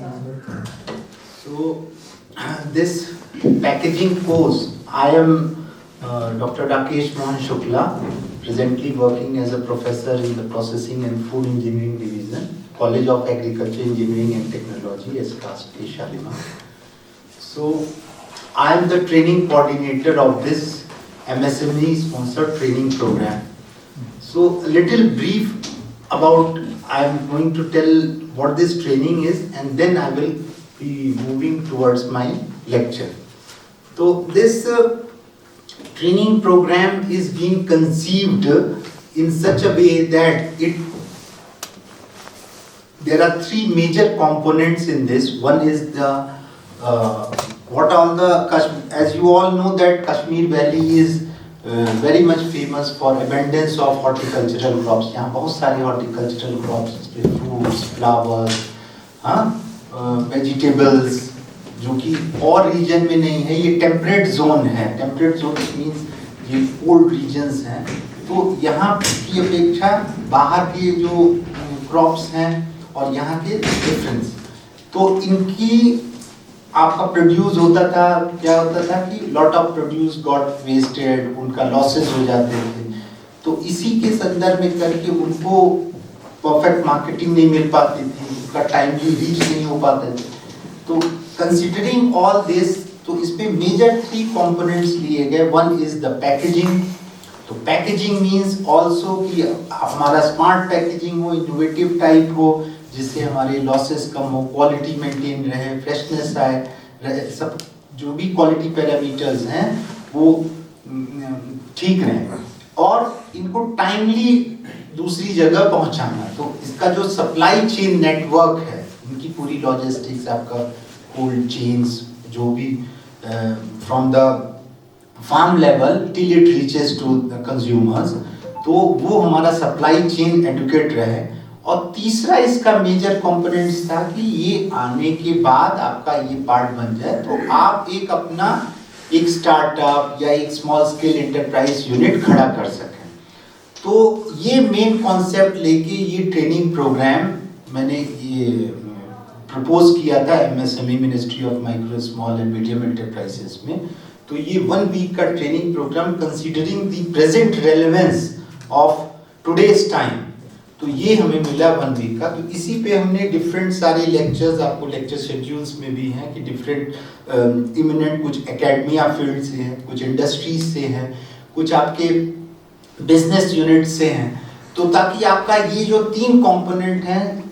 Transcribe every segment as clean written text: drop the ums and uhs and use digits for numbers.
So, this packaging course, I am Dr. Rakesh Mohan Shukla, presently working as a professor in the Processing and Food Engineering Division, College of Agriculture, Engineering and Technology, SCAST, Shalimar. So, I am the training coordinator of this MSME sponsored training program. So, a little brief about, I am going to tell what this training is, and then I will be moving towards my lecture. So this training program is being conceived in such a way that there are three major components in this. One is the as you all know that Kashmir Valley is very much famous for abundance of horticultural crops. यहाँ बहुत सारे horticultural crops, fruits, flowers, vegetables जो कि और reason में नहीं है. ये टेम्परेट जोन है. टेम्परेट जोन मीन्स ये कोल्ड रीजन्स हैं. तो यहाँ की अपेक्षा बाहर के जो क्रॉप्स हैं और यहाँ के डिफरेंस, तो इनकी आपका प्रोड्यूस होता था, क्या होता था कि lot of produce got wasted, उनका लॉसेस हो जाते थे. तो इसी के संदर्भ में करके उनको परफेक्ट मार्केटिंग नहीं मिल पाती थी, उसका टाइमली रीच नहीं हो पाते थे. तो कंसिडरिंग ऑल दिस, तो इसमें मेजर थ्री कंपोनेंट्स लिए गए. One is the packaging. तो पैकेजिंग मींस आल्सो कि हमारा स्मार्ट पैकेजिंग हो, इनोवेटिव टाइप हो, जिससे हमारे लॉसेस कम हो, क्वालिटी मेंटेन रहे, फ्रेशनेस आए, सब जो भी क्वालिटी पैरामीटर्स हैं वो ठीक रहें, और इनको टाइमली दूसरी जगह पहुंचाना. तो इसका जो सप्लाई चेन नेटवर्क है, इनकी पूरी लॉजिस्टिक्स, आपका कोल्ड चेन्स, जो भी from the farm level till it reaches to the consumers, तो वो हमारा सप्लाई चेन एडुकेट रहे. और तीसरा इसका मेजर कंपोनेंट्स था कि ये आने के बाद आपका ये पार्ट बन जाए तो आप एक अपना एक स्टार्टअप या एक स्मॉल स्केल एंटरप्राइज यूनिट खड़ा कर सकें. तो ये मेन कॉन्सेप्ट लेके ये ट्रेनिंग प्रोग्राम मैंने ये प्रपोज किया था MSME, ministry of micro small and medium enterprises में. तो ये 1 वीक का training program considering the present relevance of today's time, तो ये हमें मिला 1 वीक का. तो इसी पे हमने डिफरेंट सारे लेक्चर्स, आपको लेक्चर शेड्यूल्स में भी हैं कि डिफरेंट इमिनेंट, कुछ एकेडमिया फील्ड से हैं, कुछ इंडस्ट्रीज से हैं, कुछ आपके बिजनेस यूनिट से हैं. तो ताकि आपका ये जो 3 कंपोनेंट हैं,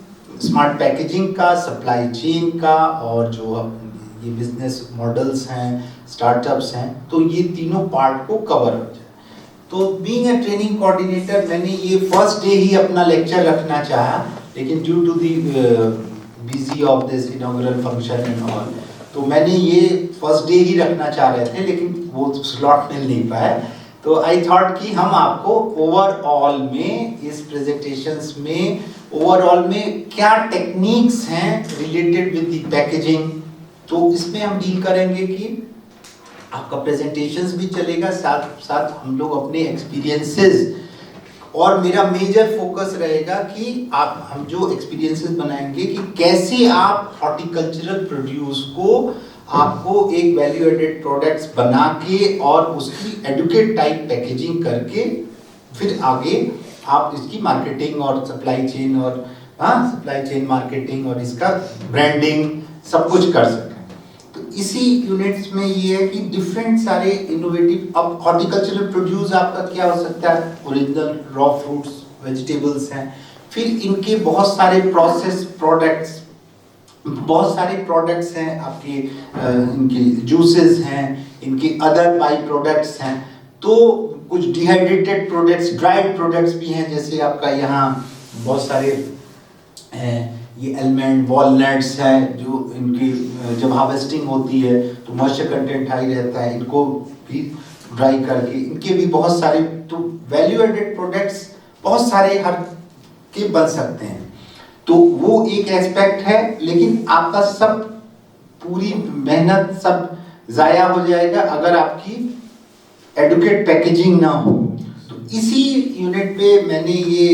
स्मार्ट पैकेजिंग का, सप्लाई चेन का, और जो ये बिजनेस मॉडल्स हैं, स्टार्टअप्स हैं, तो ये तीनों पार्ट को कवर हो जाए. तो बीइंग अ ट्रेनिंग कोऑर्डिनेटर, मैंने ये फर्स्ट डे ही अपना लेक्चर रखना चाहा, लेकिन due to the busy of this inaugural function and all, तो मैंने ये फर्स्ट डे ही रखना चाह रहे थे, लेकिन वो स्लॉट मिल नहीं पाया. तो आई थॉट कि हम आपको ओवरऑल में इस प्रेजेंटेशंस में ओवरऑल में क्या टेक्निक्स हैं रिलेटेड विद द पैकेजिंग, तो इसमें हम डील करेंगे कि आपका प्रेजेंटेशंस भी चलेगा, साथ साथ हम लोग अपने एक्सपीरियंसेस, और मेरा मेजर फोकस रहेगा कि हम जो एक्सपीरियंसेस बनाएंगे कि कैसे आप हॉर्टिकल्चरल प्रोड्यूस को आपको एक वैल्यू एडेड प्रोडक्ट्स बना के और उसकी एडुकेट टाइप पैकेजिंग करके फिर आगे आप इसकी मार्केटिंग और सप्लाई चेन और सप्लाई चेन मार्केटिंग और इसका ब्रांडिंग सब कुछ कर सकें. तो इसी यूनिट्स में ये है कि डिफरेंट सारे इनोवेटिव, अब हॉर्टिकल्चरल प्रोड्यूस आपका क्या हो सकता है, ओरिजिनल रॉ फ्रूट्स, वेजिटेबल्स हैं, फिर इनके बहुत सारे प्रोसेस प्रोडक्ट्स, बहुत सारे प्रोडक्ट्स हैं आपके, इनके जूसेस हैं, इनके अदर बाई प्रोडक्ट्स हैं. तो कुछ डिहाइड्रेटेड प्रोडक्ट्स, ड्राइड प्रोडक्ट्स भी हैं, जैसे आपका यहाँ बहुत सारे ये आलमंड, वॉलनट्स हैं, जो इनकी जब हार्वेस्टिंग होती है तो मॉइस्चर कंटेंट हाई रहता है, इनको भी ड्राई करके इनके भी बहुत सारे, तो वैल्यू एडेड प्रोडक्ट्स बहुत सारे हर के बन सकते हैं. तो वो एक एस्पेक्ट है, लेकिन आपका सब पूरी मेहनत सब जाया हो जाएगा अगर आपकी एडुकेट पैकेजिंग ना हो. तो इसी यूनिट पे मैंने ये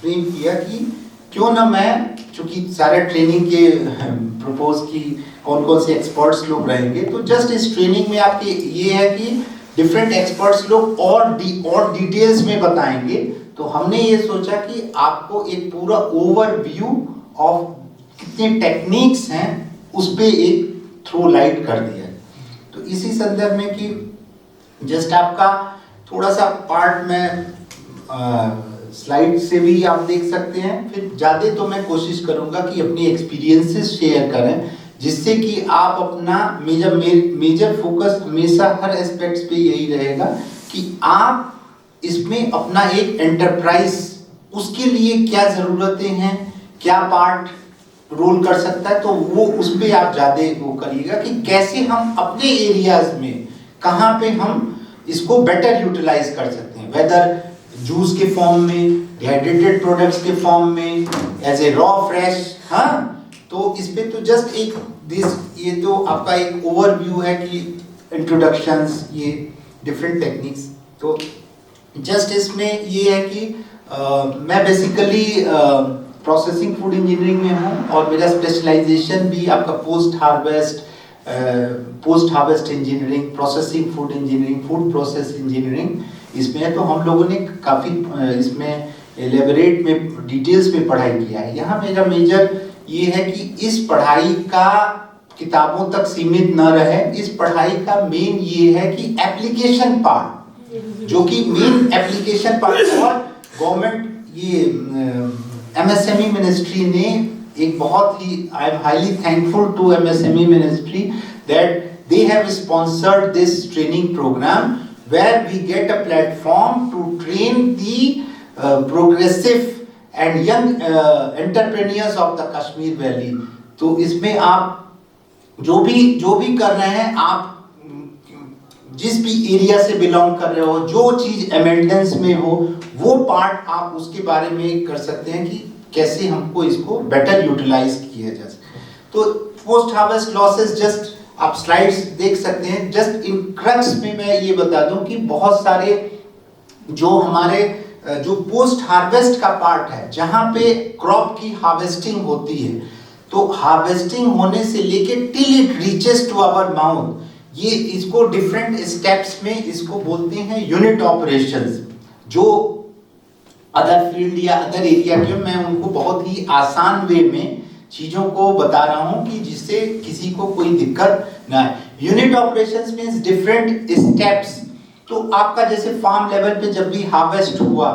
फ्रेम किया कि क्यों ना मैं चूंकि सारे ट्रेनिंग के प्रपोज की कौन कौन से एक्सपर्ट्स लोग रहेंगे, तो जस्ट इस ट्रेनिंग में आपके ये है कि डिफरेंट एक्सपर्ट्स लोग और डिटेल्स में बताएंगे। तो हमने ये सोचा कि आपको एक पूरा ओवरव्यू ऑफ कितने टेक्निक्स हैं उस पे एक थ्रो लाइट कर दिया। तो इसी संदर्भ में कि जस्ट आपका थोड़ा सा पार्ट में स्लाइड से भी आप देख सकते हैं, फिर ज़्यादा तो मैं कोशिश करूंगा कि अपनी एक्सपीरियंसेस शेयर करें, जिससे कि आप अपना मेजर फोकस हमेशा हर एस्पेक्ट्स पे यही रहेगा कि आप इसमें अपना एक एंटरप्राइज, उसके लिए क्या ज़रूरतें हैं, क्या पार्ट रोल कर सकता है, तो वो उस पर आप ज़्यादा वो करिएगा कि कैसे हम अपने एरियाज में कहाँ पे हम इसको बेटर यूटिलाइज कर सकते हैं, वेदर जूस के फॉर्म में, डिहाइड्रेटेड प्रोडक्ट्स के फॉर्म में, एज ए रॉ फ्रेश। हाँ, तो इस पे तो जस्ट एक ये तो आपका एक ओवरव्यू है कि इंट्रोडक्शंस, ये डिफरेंट टेक्निक्स। तो जस्ट इसमें ये है कि मैं बेसिकली प्रोसेसिंग फूड इंजीनियरिंग में हूँ और मेरा स्पेशलाइजेशन भी आपका post harvest engineering, processing food engineering, food process engineering इसमें है। तो हम लोगों ने काफ़ी इसमें एलेबोरेट में डिटेल्स में पढ़ाई किया है। यहाँ मेरा मेजर ये है कि इस पढ़ाई का किताबों तक सीमित न रहे, इस पढ़ाई का मेन ये है कि एप्लीकेशन पार्ट, जो कि मेन एप्लीकेशन पार्ट, और गवर्नमेंट ये एमएसएमई मिनिस्ट्री ने एक बहुत ही, I am highly thankful to MSME ministry that they have sponsored this training program where we get a platform to train the progressive and young entrepreneurs of the Kashmir Valley। तो इसमें आप जो भी कर रहे हैं, आप जिस भी एरिया से बिलोंग कर रहे हो, जो चीज एमेंडेंस में हो, वो पार्ट आप उसके बारे में कर सकते हैं कि कैसे हमको इसको बेटर यूटिलाइज किया जा सके। तो पोस्ट हार्वेस्ट लॉसेस, जस्ट आप स्लाइड्स देख सकते हैं। जस्ट इन क्रक्स में मैं ये बता दूं कि बहुत सारे जो हमारे जो पोस्ट हार्वेस्ट का पार्ट है, जहां पे क्रॉप की हार्वेस्टिंग होती है, तो हार्वेस्टिंग होने से लेके till it reaches to our mouth, ये इसको डिफरेंट स्टेप्स में इसको बोलते हैं यूनिट ऑपरेशंस। जो अदर फील्ड या अदर एरिया के, मैं उनको बहुत ही आसान वे में चीजों को बता रहा हूं कि जिससे किसी को कोई दिक्कत ना है। Unit operations means different steps. तो आपका जैसे फार्म लेवल पे जब भी हार्वेस्ट हुआ,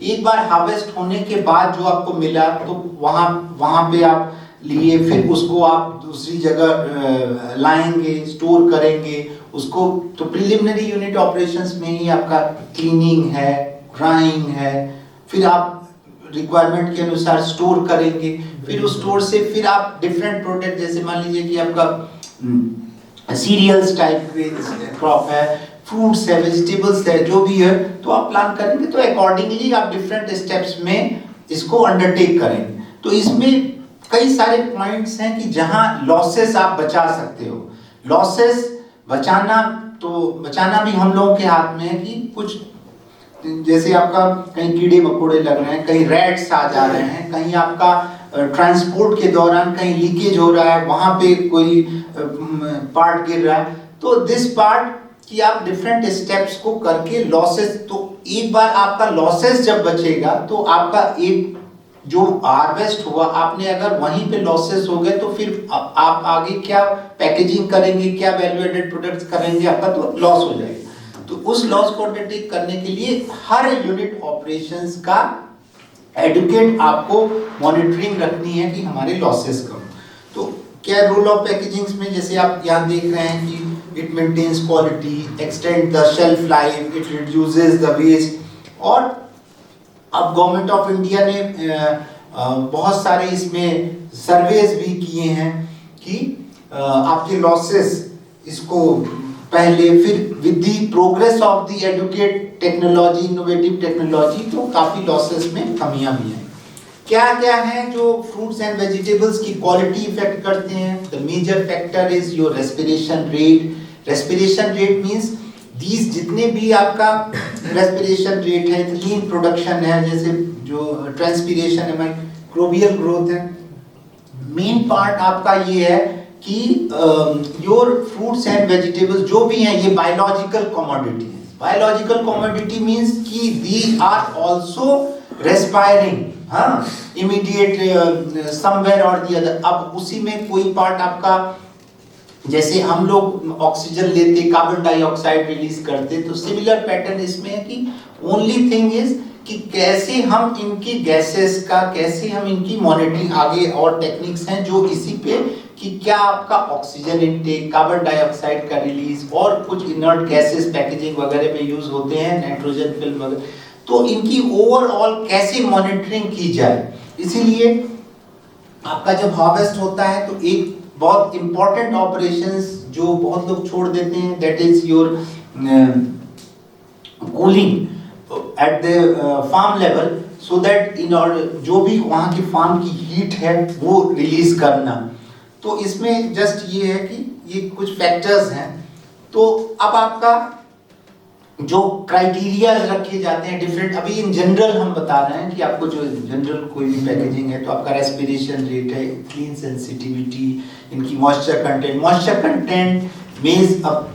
एक बार हार्वेस्ट होने के बाद जो आपको मिला, तो वहां पे आप लिए, फिर उसको आप दूसरी जगह लाएंगे, स्टोर करेंगे उसको। तो प्रिलिमिनरी यूनिट ऑपरेशंस में ही आपका क्लीनिंग है, ड्राइंग है, फिर आप रिक्वायरमेंट के अनुसार स्टोर करेंगे, फिर उस स्टोर से फिर आप डिफरेंट प्रोडक्ट, जैसे मान लीजिए कि आपका सीरियल्स टाइप क्रॉप है, फ्रूट्स है, वेजिटेबल्स है, जो भी है, तो आप प्लान करेंगे। तो अकॉर्डिंगली आप डिफरेंट स्टेप्स में इसको अंडरटेक करेंगे। तो इसमें कई सारे पॉइंट्स हैं कि जहां लॉसेस आप बचा सकते हो। लॉसेस बचाना भी हम लोगों के हाथ में है कि कुछ, जैसे आपका कहीं कीड़े मकोड़े लग रहे हैं, कहीं रैट्स आ जा रहे हैं, कहीं आपका ट्रांसपोर्ट के दौरान कहीं लीकेज हो रहा है, वहां पे कोई पार्ट गिर रहा है। तो दिस पार्ट कि आप डिफरेंट स्टेप्स को करके लॉसेस, तो एक बार आपका लॉसेस जब बचेगा, तो आपका एक जो हार्वेस्ट हुआ, आपने अगर वहीं पे लॉसेस हो गए, तो फिर आप आगे क्या पैकेजिंग करेंगे, क्या वैल्यू एडेड प्रोडक्ट्स करेंगे, आपका तो लॉस हो जाएगा। तो उस लॉस को अंडरटेक करने के लिए हर यूनिट ऑपरेशंस का एडुकेट आपको मॉनिटरिंग रखनी है कि हमारे लॉसेस कम। तो क्या रोल ऑफ पैकेजिंग्स में, जैसे आप यहाँ देख रहे हैं कि it maintains quality, extend the shelf life, it reduces the waste. और अब गवर्नमेंट ऑफ इंडिया ने बहुत सारे इसमें सर्वेज भी किए हैं कि आपके लॉसेस इसको पहले, फिर with the progress of the educate technology, innovative technology, तो काफी लॉसेस में कमियां भी हैं। क्या क्या है जो फ्रूट्स एंड वेजिटेबल्स की क्वालिटी इफेक्ट करते हैं? The major factor is your respiration rate. Respiration rate means these जितने भी आपका रेस्पिरेशन रेट है, लीन प्रोडक्शन है, जैसे जो ट्रांसपीरेशन है, माइक्रोबियल ग्रोथ है, मेन पार्ट आपका ये है कि योर फ्रूट्स एंड वेजिटेबल्स जो भी हैं ये बायोलॉजिकल कमोडिटी है। बायोलॉजिकल कमोडिटी मींस कि दी आर आल्सो रेस्पायरिंग, हाँ, इमीडिएट समवेयर और दी अदर। अब उसी में कोई पार्ट आपका, जैसे हम लोग ऑक्सीजन लेते, कार्बन डाइऑक्साइड रिलीज करते, तो सिमिलर पैटर्न इसमें है कि ओनली थिंग इज कि कैसे हम इनकी गैसेस का, कैसे हम इनकी मॉनिटरिंग, आगे और टेक्निक्स हैं जो इसी पे कि क्या आपका ऑक्सीजन इनटेक, कार्बन डाइऑक्साइड का रिलीज और कुछ इनर्ट गैसेस पैकेजिंग वगैरह में यूज होते हैं, नाइट्रोजन फिल्म वगैरह, तो इनकी ओवरऑल कैसे मॉनिटरिंग की जाए। इसीलिए आपका जब हार्वेस्ट होता है तो एक बहुत इंपॉर्टेंट ऑपरेशंस जो बहुत लोग छोड़ देते हैं, that is your cooling at the farm level, so that in order जो भी वहाँ की फार्म की हीट है वो रिलीज करना। तो इसमें जस्ट ये है कि ये कुछ फैक्टर्स हैं। तो अब आपका जो क्राइटेरिया रखे जाते हैं डिफरेंट, अभी इन जनरल हम बता रहे हैं कि आपको जो जनरल कोई भी पैकेजिंग है तो आपका रेस्पिरेशन रेट है, क्लीन सेंसिटिविटी, इनकी मॉइस्चर कंटेंट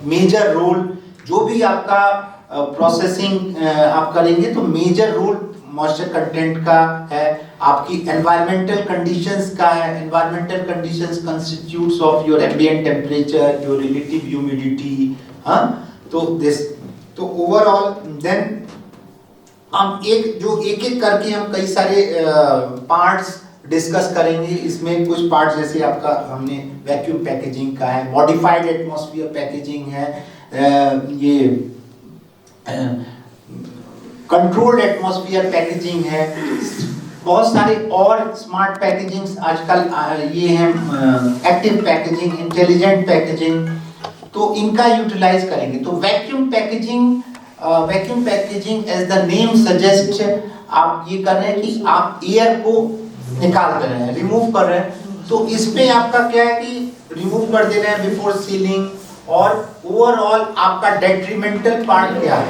मेजर रोल, जो भी आपका प्रोसेसिंग आप करेंगे तो मेजर रोल मॉइस्चर कंटेंट का है। आपकी एनवायरमेंटल कंडीशंस का है, environmental conditions constitutes of your ambient temperature, your relative humidity, हाँ, तो दिस, तो ओवरऑल देन हम एक एक करके हम कई सारे पार्ट्स डिस्कस करेंगे। इसमें कुछ पार्ट्स जैसे आपका हमने वैक्यूम पैकेजिंग का है, मॉडिफाइड एटमॉस्फेयर पैकेजिंग है, ये कंट्रोल्ड एटमॉस्फेयर पैकेजिंग है, बहुत सारे और स्मार्ट पैकेजिंग आजकल ये हैं, एक्टिव पैकेजिंग, इंटेलिजेंट पैकेजिंग, तो इनका यूटिलाइज करेंगे। तो vacuum packaging as the name suggest, आप ये कर रहे हैं कि आप एयर को निकाल रहे हैं, रिमूव कर रहे हैं। तो इसमें आपका क्या है कि रिमूव कर दे रहे हैं बिफोर सीलिंग, और ओवरऑल आपका डेट्रीमेंटल पार्ट क्या है,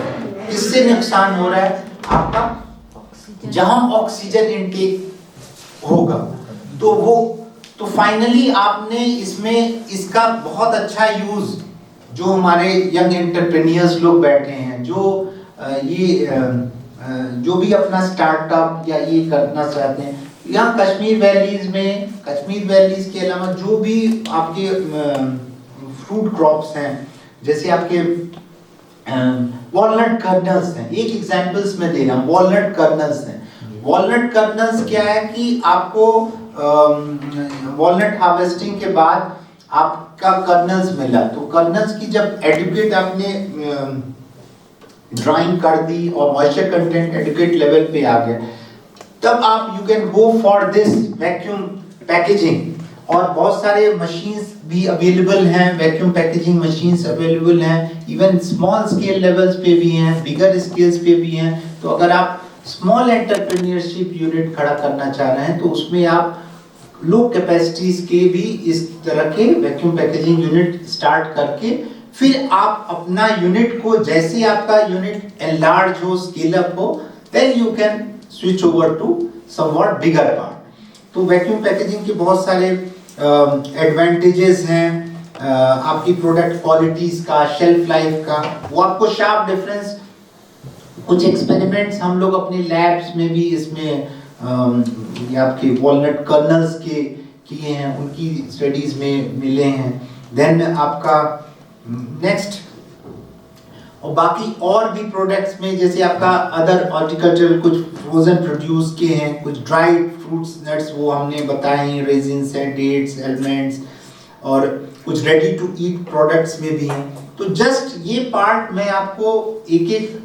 किससे नुकसान हो रहा है आपका, जहां ऑक्सीजन इनटेक होगा तो फाइनली आपने इसमें इसका बहुत अच्छा यूज, जो हमारे यंग एंटरप्रेन्योर्स लोग बैठे हैं, जो जो भी अपना स्टार्टअप या ये करना चाहते हैं, यहाँ कश्मीर वैलीज के अलावा जो भी आपके फ्रूट क्रॉप्स हैं, जैसे आपके वॉलनट कर्नल्स हैं, एक एग्जांपल्स में दे रहा हूँ, वॉलनट कर्नल्स हैं। वॉलनट कर्नल्स क्या है कि आपको वॉलनट हार्वेस्टिंग के बाद आपका कर्नल्स मिला, तो कर्नल्स की जब एडिक्वेट आपने ड्राइंग कर दी और मॉइस्चर कंटेंट एडिक्वेट लेवल पे आ गया, तब आप you can go for this vacuum packaging. और बहुत सारे मशीन्स भी अवेलेबल हैं, वैक्यूम पैकेजिंग मशीन्स अवेलेबल हैं, इवन स्मॉल स्केल लेवल्स पे भी हैं, बिगर स्केल्स पे भी हैं। तो अगर आप स्मॉल एंटरप्रेन्योरशिप यूनिट खड़ा करना चाह रहे हैं तो उसमें आप लो कैपेसिटीज के भी इस तरह के वैक्यूम पैकेजिंग यूनिट स्टार्ट करके फिर आप अपना यूनिट को, जैसे आपका यूनिट एनलार्ज हो, स्केल अप हो, then you can switch over to somewhat bigger part. तो वैक्यूम पैकेजिंग के बहुत सारे एडवांटेजेस हैं, आपकी प्रोडक्ट क्वालिटीज का, शेल्फ लाइफ का, वो आपको शार्प डिफरेंस, कुछ एक्सपेरिमेंट्स हम लोग अपने लैब्स में भी इसमें ये आपके वॉलनट कर्नल्स के किए हैं, उनकी स्टडीज में मिले हैं। देन आपका नेक्स्ट, और बाकी और भी प्रोडक्ट्स में जैसे आपका अदर हॉर्टिकल्चरल कुछ फ्रोजन प्रोड्यूस के हैं, कुछ ड्राइड फ्रूट्स नट्स वो हमने बताए हैं, रेजिन्स हैं, डेट्स, एलमंड्स, और कुछ रेडी टू ईट प्रोडक्ट्स में भी हैं। तो जस्ट ये पार्ट मैं आपको एक एक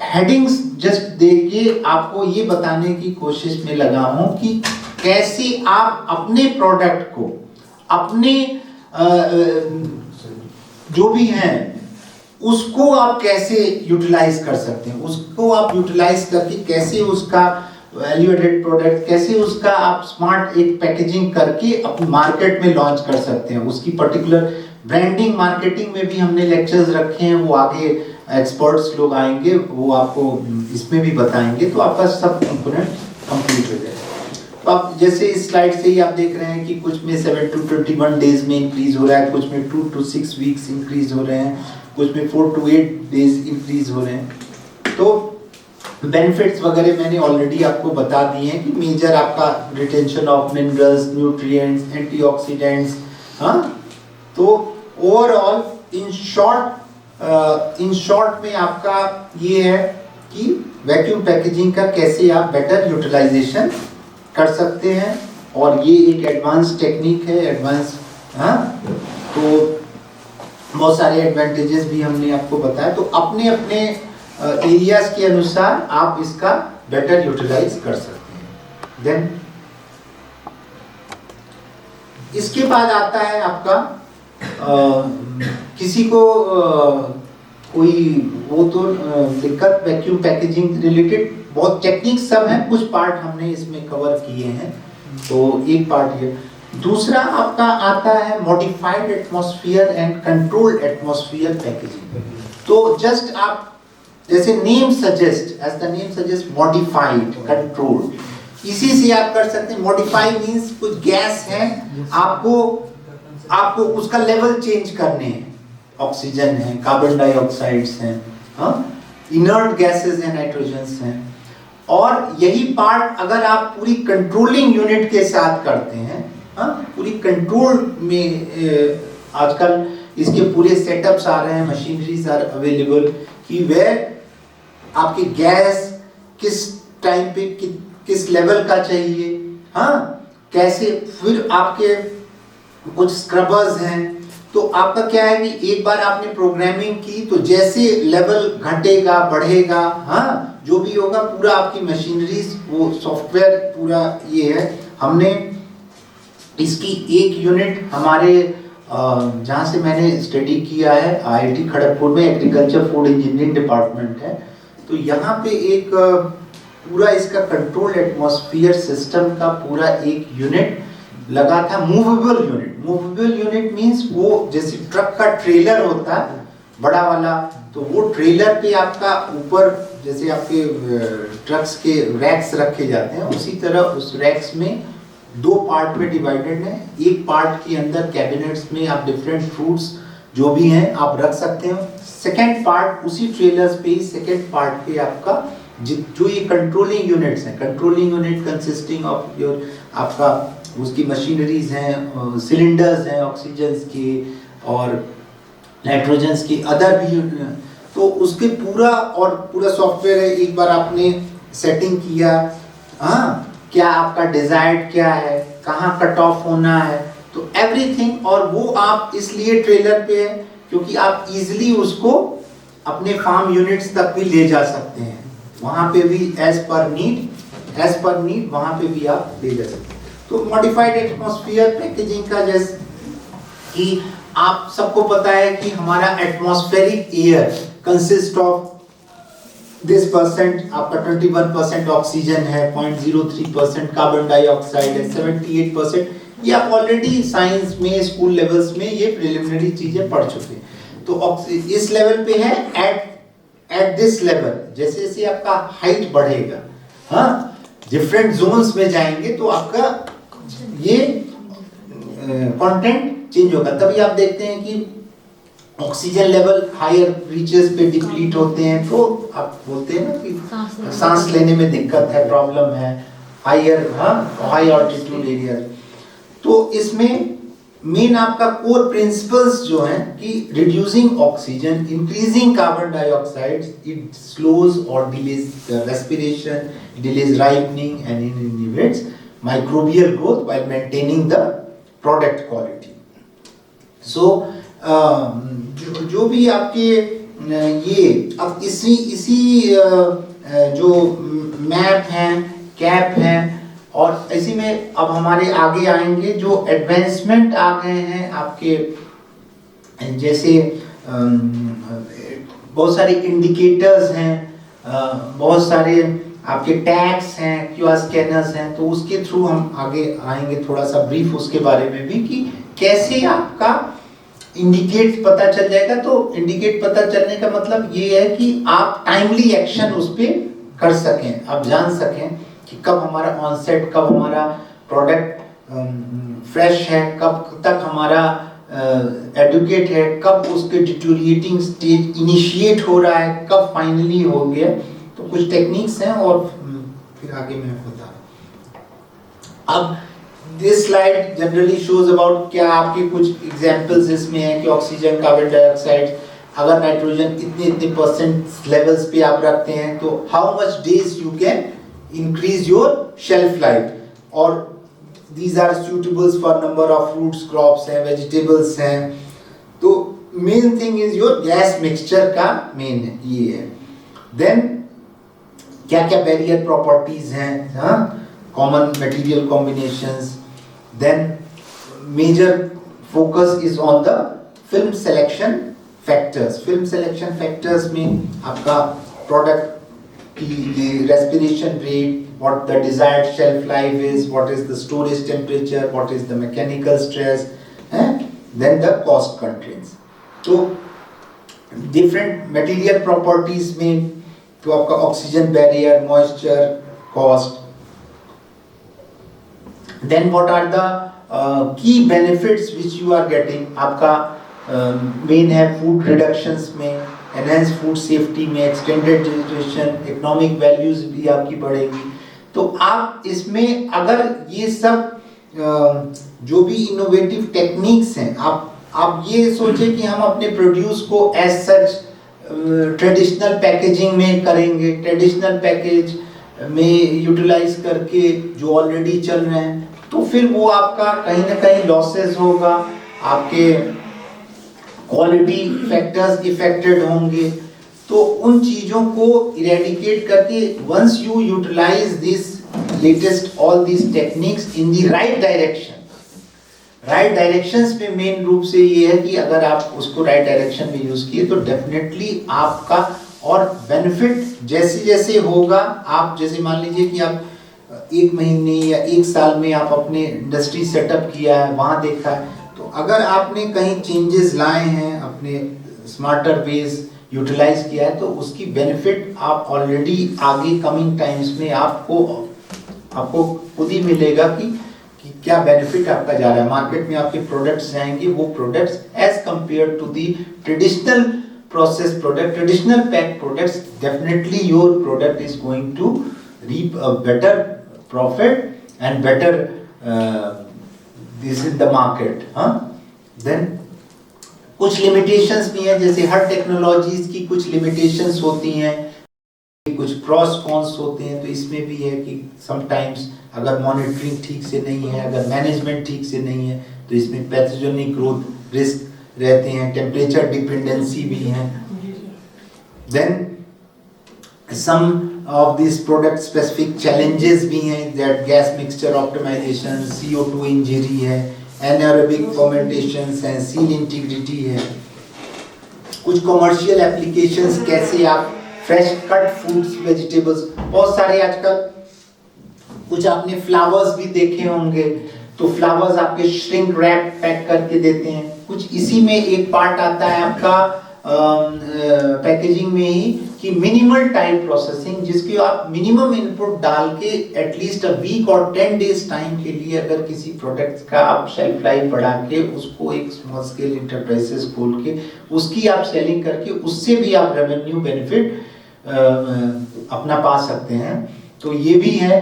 हेडिंग्स जस्ट देके आपको ये बताने की कोशिश में लगा हूं कि कैसे आप अपने प्रोडक्ट को, अपने जो भी हैं उसको आप कैसे यूटिलाइज कर सकते हैं, उसको आप यूटिलाइज करके कैसे उसका वैल्यू एडेड प्रोडक्ट, कैसे उसका आप स्मार्ट एक पैकेजिंग करके अपने मार्केट में लॉन्च कर सकते हैं। उसकी पर्टिकुलर ब्रांडिंग मार्केटिंग में भी हमने लेक्चर्स रखे हैं, वो आगे एक्सपर्ट्स लोग आएंगे, वो आपको इसमें भी बताएंगे, तो आपका सब कंपोनेंट कंप्लीट हो जाएगा। तो आप जैसे इस स्लाइड से ही आप देख रहे हैं कि कुछ में 7 to 21 डेज में इंक्रीज हो रहा है, कुछ में 2 to 6 वीक्स इंक्रीज हो रहे हैं, कुछ में 4 to 8 डेज इंक्रीज हो रहे हैं। तो बेनिफिट्स वगैरह मैंने ऑलरेडी आपको बता दिए हैं कि मेजर आपका retention of minerals, nutrients, antioxidants, हाँ। तो ओवरऑल इन शॉर्ट में आपका ये है कि वैक्यूम पैकेजिंग का कैसे आप बेटर यूटिलाइजेशन कर सकते हैं, और ये एक एडवांस टेक्निक है, एडवांस, हाँ। तो बहुत सारे एडवांटेजेस भी हमने आपको बताया। तो अपने अपने एरियाज के अनुसार आप इसका बेटर यूटिलाइज कर सकते हैं। देन इसके बाद आता है आपका किसी को कोई वो तो दिक्कत वैक्यूम पैकेजिंग रिलेटेड बहुत टेक्निक्स सब हैं, कुछ पार्ट हमने इसमें कवर किए हैं, तो एक पार्ट ये। दूसरा आपका आता है modified atmosphere and controlled atmosphere packaging. तो जस्ट आप जैसे name suggest, as the name suggest, modified, controlled, इसी से आप कर सकते हैं। मॉडिफाई मींस कुछ गैस है, आपको उसका लेवल चेंज करने हैं, ऑक्सीजन है, कार्बन डाइऑक्साइड्स हैं, हाँ, इनर्ट गैसेस हैं, नाइट्रोजन्स हैं। और यही पार्ट अगर आप पूरी कंट्रोलिंग यूनिट के साथ करते हैं, हाँ, पूरी कंट्रोल में आजकल इसके पूरे सेटअप्स आ रहे हैं, मशीनरीज आर अवेलेबल कि वेयर आपकी गैस किस टाइम पे किस लेवल का चाहिए, हाँ, कैसे। फिर आपके कुछ स्क्रबर्स हैं, तो आपका क्या है कि एक बार आपने प्रोग्रामिंग की तो जैसे लेवल घटेगा बढ़ेगा, हाँ, जो भी होगा पूरा आपकी मशीनरीज वो सॉफ्टवेयर पूरा ये है। हमने इसकी एक यूनिट हमारे जहाँ से मैंने स्टडी किया है IIT खड़गपुर में, एग्रीकल्चर फूड इंजीनियरिंग डिपार्टमेंट है, तो यहाँ पे एक पूरा इसका कंट्रोल एटमॉस्फेयर सिस्टम का पूरा एक यूनिट लगा था, movable unit. Movable unit means वो जैसे ट्रक का ट्रेलर होता है बड़ा वाला, तो वो ट्रेलर पे आपका ऊपर जैसे आपके ट्रक्स के रैक्स रखे जाते हैं, उसी तरह उस रैक्स में दो पार्ट में डिवाइडेड है। एक पार्ट के अंदर कैबिनेट्स में आप डिफरेंट फ्रूट्स जो भी हैं आप रख सकते हो। सेकेंड पार्ट उसी ट्रेलर्स पे ही सेकेंड पार्ट पे आपका जो ये कंट्रोलिंग यूनिट्स हैं, controlling unit consisting of your आपका उसकी मशीनरीज हैं, सिलेंडर्स हैं ऑक्सीजन के और नाइट्रोजन्स की, अदर भी, तो उसके पूरा सॉफ्टवेयर है। एक बार आपने सेटिंग किया, हाँ, क्या आपका डिजायर्ड क्या है, कहाँ कट ऑफ होना है, तो एवरीथिंग। और वो आप इसलिए ट्रेलर पे है क्योंकि आप इजीली उसको अपने फार्म यूनिट्स तक भी ले जा सकते हैं, वहाँ पे भी एज पर नीड वहाँ पे भी आप ले जा सकते हैं। तो मॉडिफाइड एटमॉस्फेयर पैकेजिंग का जैसे कि आप सबको पता है कि हमारा atmospheric air consist of this percent, आपका 21% ऑक्सीजन है, 0.03% कार्बन डाइऑक्साइड है, 78%। ये आप ऑलरेडी साइंस में स्कूल लेवल्स में ये प्रिलिमिनरी चीजें पढ़ चुके हैं। तो इस लेवल पे है, एट दिस लेवल जैसे जैसे आपका हाइट बढ़ेगा, हाँ, डिफरेंट जोन्स में जाएंगे तो आपका ये कंटेंट चेंज होगा। तभी आप देखते हैं कि ऑक्सीजन लेवल हायर रीचेस पे डिप्लीट होते हैं, तो आप बोलते हैं ना कि सांस लेने में दिक्कत है, प्रॉब्लम है, हायर, हाँ, हाई ऑल्टीट्यूड एरिया। तो इसमें मेन आपका कोर प्रिंसिपल्स जो हैं कि reducing oxygen, increasing carbon dioxide, it slows और delays respiration, delays ripening and inhibits microbial growth while maintaining the product quality. So जो भी आपके ये अब इसी जो मैप हैं, कैप हैं, और इसी में अब हमारे आगे आएंगे जो एडवांसमेंट आ गए हैं आपके, जैसे बहुत सारे इंडिकेटर्स हैं, बहुत सारे आपके टैग्स हैं, क्यूआर स्कैनर्स हैं, तो उसके थ्रू हम आगे आएंगे थोड़ा सा ब्रीफ उसके बारे में भी कि कैसे आपका इंडिकेट पता चल जाएगा। तो इंडिकेट पता चलने का मतलब ये है कि आप टाइमली एक्शन उस पर कर सकें, आप जान सकें कि कब हमारा ऑनसेट, कब हमारा प्रोडक्ट फ्रेश है, कब तक हमारा एडुकेट है, कब उसके डिटोरिएटिंग स्टेज इनिशिएट हो रहा है, कब फाइनली हो गया। तो कुछ टेक्निक्स हैं और फिर आगे मैं बता रहा हूँ। अब this slide generally shows about, क्या आपके कुछ एग्जांपल्स इसमें हैं कि ऑक्सीजन, कार्बन डाइऑक्साइड, अगर नाइट्रोजन इतने इतने परसेंट लेवल्स पे आप रखते हैं तो how much days you can increase your shelf life, और these are suitable for number of fruits, crops हैं, vegetables हैं। तो main thing is your gas mixture का main ये है। then क्या क्या barrier properties हैं, हाँ, common material combinations। then major focus is on the film selection factors। film selection factors में आपका product की respiration rate, what the desired shelf life is, what is the storage temperature, what is the mechanical stress, then the cost constraints। तो different material properties में तो आपका oxygen barrier, moisture, cost। then what are the key benefits which you are getting। आपका main है food reductions में, enhanced food safety में, extended generation, economic values भी आपकी बढ़ेगी। तो आप इसमें अगर ये सब जो भी इनोवेटिव टेक्निक्स हैं, आप ये सोचे कि हम अपने प्रोड्यूस को एज सच ट्रेडिशनल पैकेजिंग में करेंगे, ट्रेडिशनल पैकेज में यूटिलाइज करके जो ऑलरेडी चल रहे हैं, तो फिर वो आपका कहीं ना कहीं लॉसेस होगा, आपके क्वालिटी फैक्टर्स इफेक्टेड होंगे। तो उन चीजों को इरेडिकेट करके once you utilize this latest all this techniques in the right direction, right directions में मेन रूप से ये है कि अगर आप उसको राइट डायरेक्शन में यूज किए तो डेफिनेटली आपका और बेनिफिट जैसे जैसे होगा। आप जैसे मान लीजिए कि आप 1 महीने या 1 साल में आप अपने इंडस्ट्री सेटअप किया है, वहां देखा है, तो अगर आपने कहीं चेंजेस लाए हैं, अपने स्मार्टर वेज यूटिलाइज किया है, तो उसकी बेनिफिट आप ऑलरेडी आगे कमिंग टाइम्स में आपको खुद ही मिलेगा कि क्या बेनिफिट आपका जा रहा है। मार्केट में आपके प्रोडक्ट्स जाएंगे, वो products as compare to the traditional process product, traditional pack products, definitely your product is going to reap a better profit and better this in the market. Then कुछ limitations भी हैं, जैसे हर technologies की कुछ limitations होती हैं, कुछ pros cons होते हैं। तो इसमें भी है कि समटाइम्स अगर मॉनिटरिंग ठीक से नहीं है, अगर मैनेजमेंट ठीक से नहीं है, तो इसमें पैथोजेनिक ग्रोथ रिस्क रहते हैं, टेम्परेचर डिपेंडेंसी भी है। Then some of this product specific challenges भी हैं, that gas mixture optimization, CO2 injury है, एनारोबिक फर्मेंटेशंस हैं, सील इंटीग्रिटी है। कुछ कमर्शियल एप्लीकेशंस, कैसे आप फ्रेश कट फ्रूट्स वेजिटेबल्स, बहुत सारे आजकल कुछ आपने फ्लावर्स भी देखे होंगे, तो फ्लावर्स आपके श्रिंक रैप पैक करके देते हैं। कुछ इसी में एक पार्ट आता है आपका पैकेजिंग में ही कि मिनिमल टाइम प्रोसेसिंग, जिसकी आप मिनिमम इनपुट डाल के एटलीस्ट अ वीक और 10 डेज टाइम के लिए अगर किसी प्रोडक्ट का आप शेल्फ लाइफ बढ़ा के उसको एक स्मॉल स्केल इंटरप्राइजेस खोल के उसकी आप सेलिंग करके उससे भी आप रेवेन्यू बेनिफिट अपना पा सकते हैं। तो ये भी है।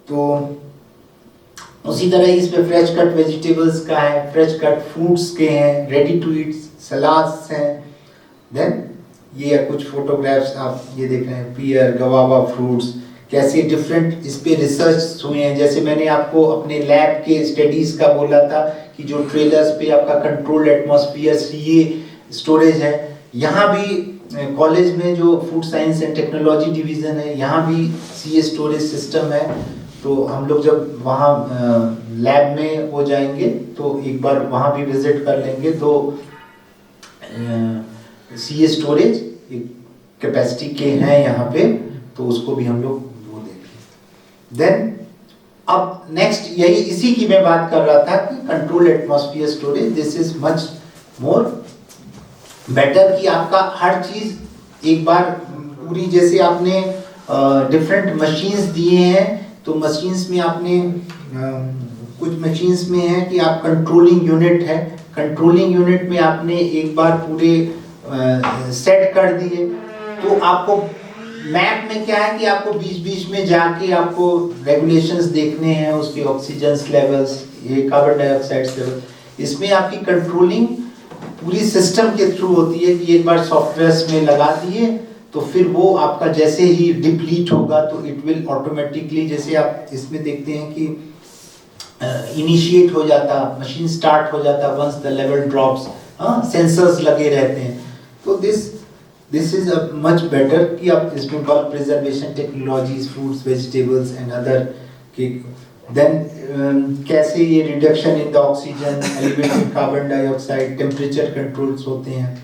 तो उसी तरह इसमें फ्रेश कट वेजिटेबल्स का है, फ्रेश कट फ्रूट्स के हैं, रेडी टू ईट सलाड्स हैं। देन ये कुछ फोटोग्राफ्स आप ये देख रहे हैं, पियर गवावा फ्रूट्स, कैसे डिफरेंट इस पे रिसर्च हुए हैं। जैसे मैंने आपको अपने लैब के स्टडीज का बोला था कि जो ट्रेलर्स पे आपका कंट्रोल्ड एटमॉस्फेयर CA स्टोरेज है, यहाँ भी कॉलेज में जो food science and technology division है, यहाँ भी CA स्टोरेज सिस्टम है। तो हम लोग जब वहाँ लैब में हो जाएंगे तो एक बार वहाँ भी विजिट कर लेंगे। तो CA स्टोरेज कैपेसिटी के हैं यहाँ पे, तो उसको भी हम लोग वो देखें। देन अब नेक्स्ट यही इसी की मैं बात कर रहा था कि control atmosphere storage, this is much more better कि आपका हर चीज एक बार पूरी, जैसे आपने डिफरेंट मशीन्स दिए हैं तो मशीन्स में आपने कुछ मशीन्स में है कि आप कंट्रोलिंग यूनिट है, कंट्रोलिंग यूनिट में आपने एक बार पूरे सेट कर दिए, तो आपको मैप में क्या है कि आपको बीच बीच में जाके आपको रेगुलेशंस देखने हैं, उसके ऑक्सीजन लेवल्स, ये कार्बन डाइऑक्साइड लेवल, इसमें आपकी कंट्रोलिंग पूरी सिस्टम के थ्रू होती है कि एक बार सॉफ्टवेयर में लगा दिए तो फिर वो आपका जैसे ही डिप्लीट होगा तो इट विल ऑटोमेटिकली, जैसे आप इसमें देखते हैं कि इनिशिएट हो जाता, मशीन स्टार्ट हो जाता once the level drops, sensors लगे रहते हैं। तो this is a much better कि आप इसमें bulk preservation technologies, fruits, vegetables and other के देन कैसे ये reduction in the oxygen, elevated carbon dioxide, temperature controls होते हैं,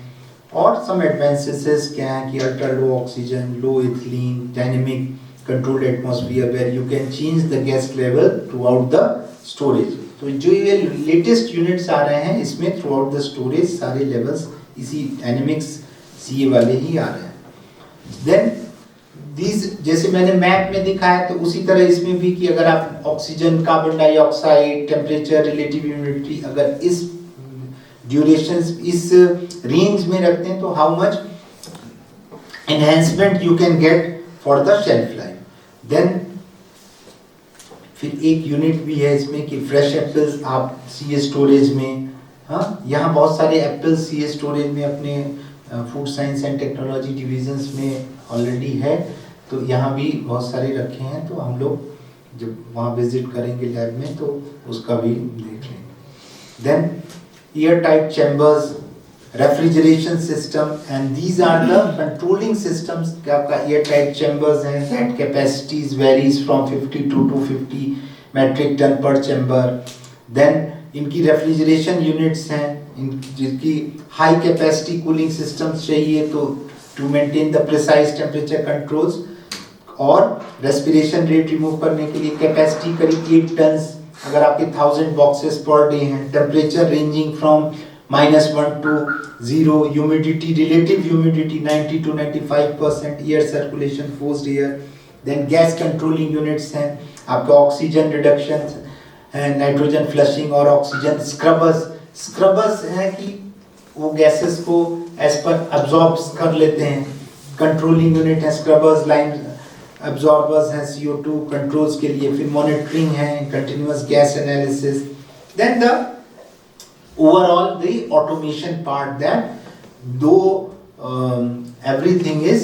और सम एडवांसेस क्या है कि ultra low oxygen, low ethylene, dynamic controlled atmosphere where you can change the gas level throughout the storage. तो जो ये लेटेस्ट यूनिट्स आ रहे हैं इसमें थ्रू आउट द स्टोरेज सारे लेवल्स इसी डायनेमिक्स सीए वाले ही आ रहे हैं। देन these, जैसे मैंने मैप में दिखाया तो उसी तरह इसमें भी कि अगर आप oxygen, carbon dioxide, temperature, relative humidity अगर इस ड्यूरेशन, इस रेंज में रखते हैं तो how much enhancement you can get for the shelf life. Then फिर एक यूनिट भी है इसमें कि फ्रेश एप्पल्स आप सीए स्टोरेज में, हाँ यहाँ बहुत सारे एप्पल्स सीए स्टोरेज में अपने food science and technology divisions में ऑलरेडी है, तो यहाँ भी बहुत सारे रखे हैं, तो हम लोग जब वहाँ विजिट करेंगे लैब में तो उसका भी देख लेंगे। Then air tight chambers, refrigeration system, and these are the controlling systems. आपका एयर टाइट चैम्बर्स हैं, that capacities varies from 52 to 50 metric ton per chamber. Then इनकी रेफ्रिजरेशन यूनिट्स हैं, जिनकी हाई कैपेसिटी कूलिंग सिस्टम्स चाहिए तो to maintain the precise temperature controls, और respiration rate remove करने के लिए कैपेसिटी करीब 8 टन अगर आपके 1000 बॉक्सेस पर डे हैं। Temperature ranging from -1 to 0, humidity, relative humidity 90 to 95%, air circulation, forced air. Then gas controlling units हैं, आपका ऑक्सीजन रिडक्शन, नाइट्रोजन फ्लशिंग और ऑक्सीजन स्क्रबर्स। स्क्रबर्स हैं कि वो गैसेस को एज पर अब्जॉर्ब कर लेते हैं, कंट्रोलिंग यूनिट है। स्क्रबर्स, लाइन अब्जॉर्बर्स हैं CO2 कंट्रोल्स के लिए। फिर मॉनिटरिंग है, continuous gas analysis. Then the overall the automation part, that दो everything is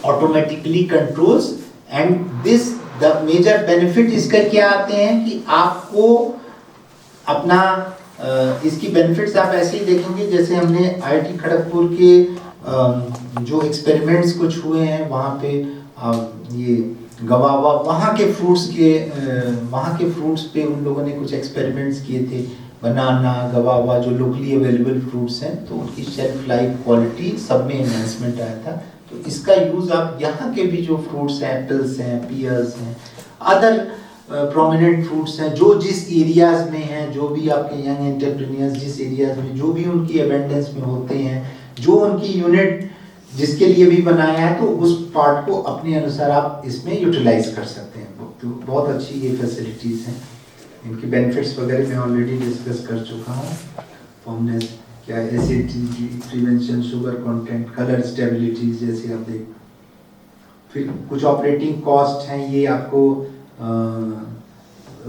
automatically controls, and this the major benefit इसका क्या आते हैं कि आपको अपना इसकी बेनिफिट्स आप ऐसे ही देखेंगे जैसे हमने IIT खड़गपुर के जो एक्सपेरिमेंट्स कुछ हुए हैं वहाँ पे ये गवावा, वहाँ के फ्रूट्स पे उन लोगों ने कुछ एक्सपेरिमेंट्स किए थे। बनाना, गवावा जो लोकली अवेलेबल फ्रूट्स हैं, तो उनकी शेल्फ लाइफ, क्वालिटी सब में एनहांसमेंट आया था। तो इसका यूज़ आप यहाँ के भी जो फ्रूट्स हैं, एप्पल्स हैं, पियर्स हैं, अदर प्रोमिनेंट फ्रूट्स हैं, जो जिस एरियाज में हैं, जो भी आपके यंग एंटरप्रेन्योर्स जिस एरियाज में जो भी उनकी एबेंडेंस में होते हैं, जो उनकी यूनिट जिसके लिए भी बनाया है, तो उस पार्ट को अपने अनुसार आप इसमें यूटिलाइज कर सकते हैं। तो बहुत अच्छी ये फैसिलिटीज़ हैं। इनकी बेनिफिट्स वगैरह मैं ऑलरेडी डिस्कस कर चुका हूँ। फॉर्मनेस क्या, acidity prevention, sugar content, colour stability जैसे आप देख। फिर कुछ ऑपरेटिंग कॉस्ट हैं, ये आपको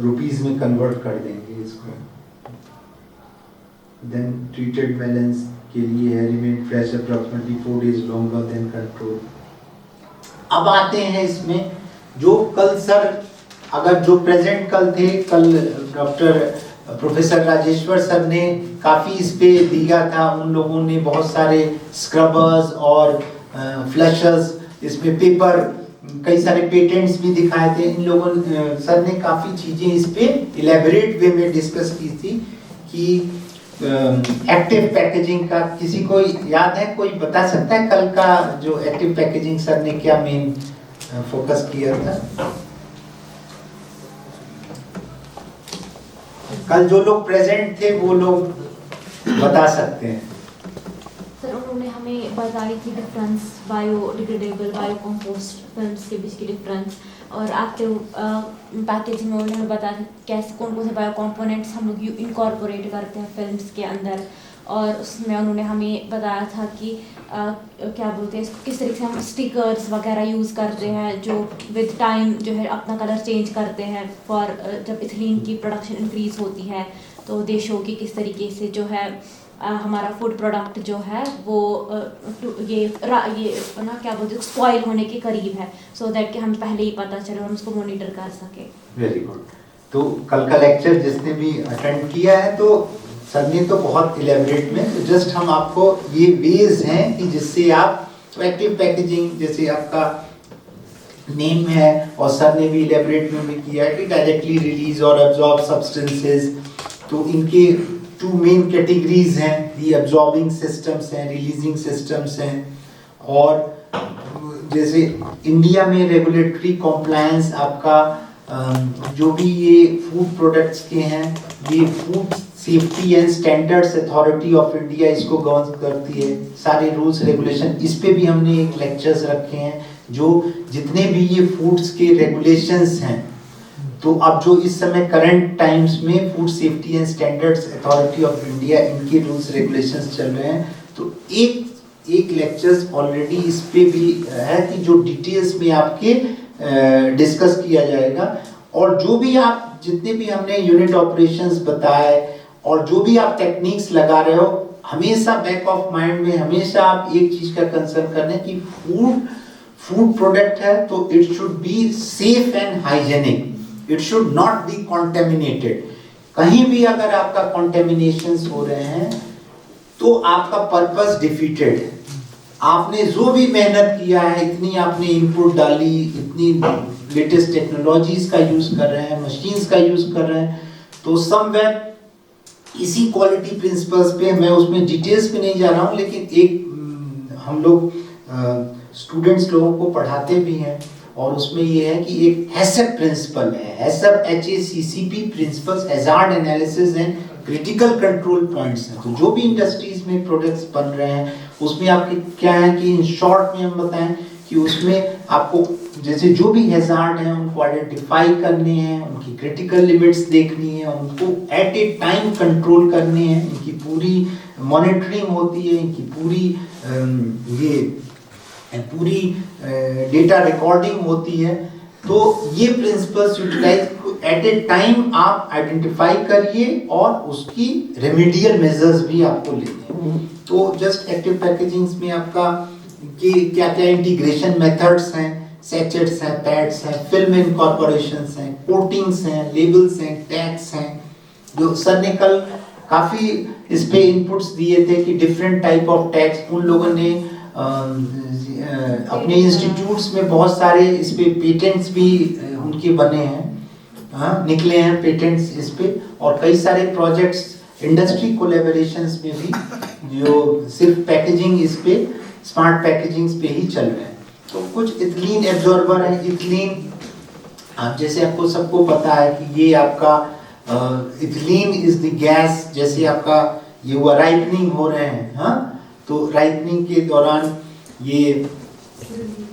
रुपीस में कन्वर्ट कर देंगे इसको। देन ट्रीटेड बैलेंस के लिए है, remain fresh approximately 4 days longer than control. अब आते हैं इसमें जो कल सर, अगर जो प्रेजेंट कल थे, कल डॉक्टर प्रोफेसर राजेश्वर सर ने काफ़ी इस पे दिया था। उन लोगों ने बहुत सारे स्क्रबर्स और फ्लशर्स, इसमें पेपर, कई सारे पेटेंट्स भी दिखाए थे। इन लोगों सर ने काफ़ी चीज़ें इस पे इलेबोरेट वे में डिस्कस की थी कि एक्टिव पैकेजिंग का, किसी को याद है, कोई बता सकता है कल का जो एक्टिव पैकेजिंग सर ने क्या मेन फोकस किया था? कल जो लोग प्रेजेंट थे वो लोग बता सकते हैं। सर उन्होंने हमें बताई थी डिफरेंस बायोडिग्रेडेबल बायोकम्पोस्ट फिल्म्स के बीच की डिफरेंस, और एक्टिव पैकेजिंग में उन्होंने बताया था कैसे कौन कौन से बायो कंपोनेंट्स हम लोग इनकॉर्पोरेट करते हैं फिल्म्स के अंदर। और उसमें उन्होंने हमें बताया था कि क्या बोलते हैं इसको, किस तरीके से हम स्टिकर्स वगैरह यूज़ करते हैं जो विद टाइम जो है अपना कलर चेंज करते हैं फॉर जब इथिलीन की प्रोडक्शन इंक्रीज़ होती है तो दे शो कि किस तरीके से जो है हमारा फूड प्रोडक्ट जो है वो ये ना क्या बोलते हैं स्पॉइल होने के करीब है, सो दैट कि हम पहले ही पता चले और हम उसको मॉनिटर कर सके। Very good. तो कल का लेक्चर जिसने भी अटेंड किया है तो सर ने तो बहुत इलेबरेट में, तो जस्ट हम आपको ये वेज हैं कि जिससे आप एक्टिव पैकेजिंग जैसे आपका नेम है और सर ने भी इलेबरेट में भी किया है कि डायरेक्टली रिलीज और एब्जॉर्ब सब्सटेंसेस, तो इनके टू मेन कैटेगरीज हैं, दी एब्जॉर्बिंग सिस्टम्स हैं, रिलीजिंग सिस्टम्स हैं। और जैसे इंडिया में रेगुलेटरी कॉम्प्लायंस आपका जो भी ये फूड प्रोडक्ट्स के हैं, ये food safety and standards authority of India इसको गवर्न करती है, सारे रूल्स रेगुलेशन, इस पे भी हमने एक लेक्चर्स रखे हैं जो जितने भी ये फूड्स के रेगुलेशंस हैं। तो अब जो इस समय करंट टाइम्स में food safety and standards authority of India इनके रूल्स रेगुलेशंस चल रहे हैं, तो एक लेक्चर्स ऑलरेडी इस पे भी है कि जो डिटेल्स में आपके डिस्कस किया जाएगा। और जो भी आप जितने भी हमने यूनिट ऑपरेशंस बताए और जो भी आप टेक्निक्स लगा रहे हो, हमेशा बैक ऑफ माइंड में हमेशा आप एक चीज का कंसर्न करना कि फूड प्रोडक्ट है तो it should be safe and hygienic, it should not be contaminated. कहीं भी अगर आपका कॉन्टेमिनेशंस हो रहे हैं तो आपका पर्पस डिफीटेड है। आपने जो भी मेहनत किया है, इतनी आपने इनपुट डाली, इतनी लेटेस्ट टेक्नोलॉजीज का यूज कर रहे हैं, मशीन्स का यूज कर रहे हैं, तो समवेयर इसी क्वालिटी प्रिंसिपल्स पे, मैं उसमें डिटेल्स पे नहीं जा रहा हूँ, लेकिन एक हम लोग स्टूडेंट्स लोगों को पढ़ाते भी हैं और उसमें ये है कि एक हैसप प्रिंसिपल है, हैसप HACCP principles, hazard analysis and critical control points हैं। तो जो भी इंडस्ट्रीज में प्रोडक्ट्स बन रहे हैं उसमें आपके क्या है कि इन शॉर्ट में हम बताएं कि उसमें आपको जैसे जो भी हैजार्ड हैं उनको आइडेंटिफाई करने हैं, उनकी क्रिटिकल लिमिट्स देखनी है, उनको एट ए टाइम कंट्रोल करने हैं, इनकी पूरी मॉनिटरिंग होती है, इनकी पूरी डेटा रिकॉर्डिंग होती है। तो ये principles utilize at a time आप आइडेंटिफाई करिए और उसकी रेमेडियल मेजर्स भी आपको लेने हैं। तो जस्ट एक्टिव पैकेजिंग्स में आपका कि क्या क्या इंटीग्रेशन मेथड्स हैं, सैचेट्स हैं, पैड्स हैं, फिल्म इनकॉर्पोरेशंस हैं, कोटिंग्स हैं, लेबल्स हैं, टैग्स हैं, जो सर ने कल काफ़ी इस पे इनपुट्स दिए थे कि डिफरेंट टाइप ऑफ टैग्स उन लोगों ने अपने इंस्टीट्यूट्स में बहुत सारे इस पे पेटेंट्स भी उनके बने हैं, निकले हैं पेटेंट्स इस पे, और कई सारे प्रोजेक्ट्स इंडस्ट्री कोलैबोरेशंस में भी जो सिर्फ पैकेजिंग इस पे स्मार्ट पैकेजिंग्स पे ही चल रहे हैं। तो कुछ इथिलीन एब्जॉर्बर है। इथिलीन जैसे आपको सबको पता है कि ये आपका इथिलीन इज द गैस, जैसे आपका ये हुआ राइपनिंग हो रहे हैं, हाँ, तो राइपनिंग के दौरान ये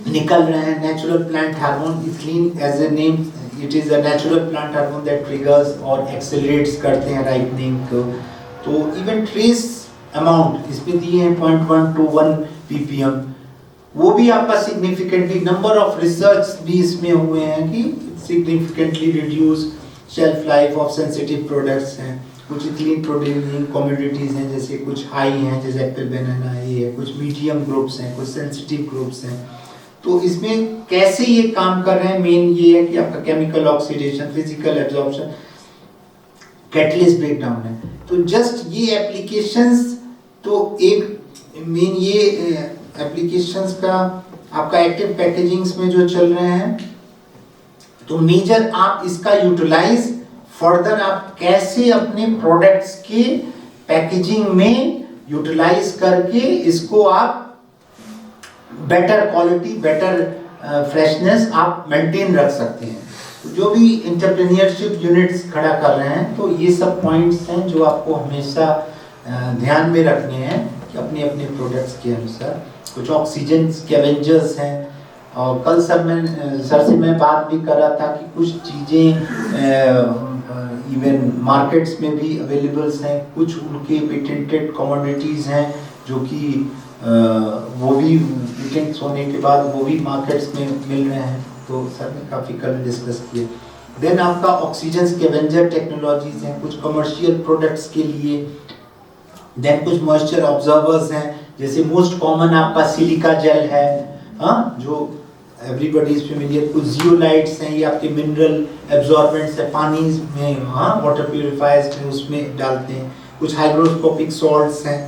निकल रहे हैं natural plant hormone. Ethylene as a name, it is a natural plant hormone that triggers और एक्सेलरेट्स करते हैं राइपनिंग को। तो इवन ट्रेस अमाउंट इसमें दिए हैं 0.1 to 1 ppm, वो भी आपका सिग्निफिकेंटली, नंबर ऑफ रिसर्च भी इसमें हुए हैं कि significantly reduce shelf life of sensitive products हैं। कुछ इथिलीन प्रोड्यूसिंग कमोडिटीज हैं, जैसे कुछ हाई हैं जैसे एप्पल बनाना ये है, कुछ मीडियम ग्रुप्स हैं, कुछ सेंसिटिव ग्रुप्स हैं। तो इसमें कैसे ये काम कर रहे हैं, मेन ये है कि आपका chemical oxidation, physical absorption, catalyst breakdown है। तो जस्ट ये एप्लीकेशंस, तो एक मेन ये एप्लीकेशंस का आपका एक्टिव पैकेजिंग्स में जो चल रहे हैं, तो मेजर आप इसका यूटिलाइज फर्दर आप कैसे अपने प्रोडक्ट्स के पैकेजिंग में यूटिलाइज करके इसको आप बेटर क्वालिटी, बेटर फ्रेशनेस आप मेंटेन रख सकते हैं। तो जो भी एंटरप्रेन्योरशिप यूनिट्स खड़ा कर रहे हैं, तो ये सब पॉइंट्स हैं जो आपको हमेशा ध्यान में रखने हैं कि अपने अपने प्रोडक्ट्स के अनुसार। कुछ ऑक्सीजन स्कैवेंजर्स हैं, और कल सर से मैं बात भी कर रहा था कि कुछ चीज़ें इवन मार्केट्स में भी अवेलेबल्स हैं, कुछ उनके पेटेंटेड कमोडिटीज़ हैं जो कि वो भी पेटेंट्स होने के बाद वो भी मार्केट्स में मिल रहे हैं। तो सर ने काफ़ी कल डिस्कस किए। देन आपका ऑक्सीजन स्कैवेंजर टेक्नोलॉजीज हैं कुछ कमर्शियल प्रोडक्ट्स के लिए। देन कुछ मॉइस्चर ऑब्जर्वर्स हैं, जैसे मोस्ट कॉमन आपका सिलिका जेल है, हाँ, जो एवरीबॉडी इज फेमिलियर। कुछ जियोलाइट्स हैं, ये आपके मिनरल एब्जॉर्बेंट्स है, पानी में, हाँ, वाटर प्यूरिफायर्स में उसमें डालते हैं। कुछ हाइग्रोस्कोपिक सॉल्ट्स हैं।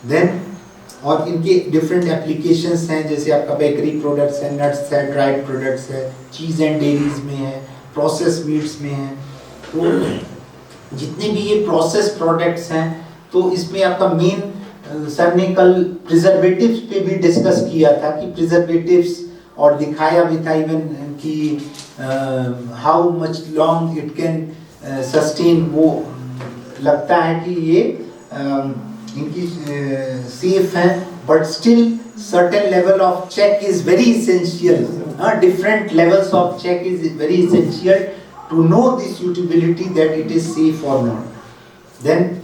देन और इनके डिफरेंट एप्लीकेशंस हैं, जैसे आपका बेकरी प्रोडक्ट्स है, नट्स है, ड्राइड प्रोडक्ट्स है, चीज़ एंड डेयरीज में है, प्रोसेस मीट्स में है। तो जितने भी ये प्रोसेस प्रोडक्ट्स हैं, तो इसमें आपका मेन सर ने कल प्रिजर्वेटिव्स पे भी डिस्कस किया था कि प्रिजर्वेटिव्स, और दिखाया भी था इवन कि how much long it can sustain. वो लगता है कि ये इनकी सेफ है, but still certain level of check is very essential. Different levels of check is very essential to know the suitability that it is safe or not. Then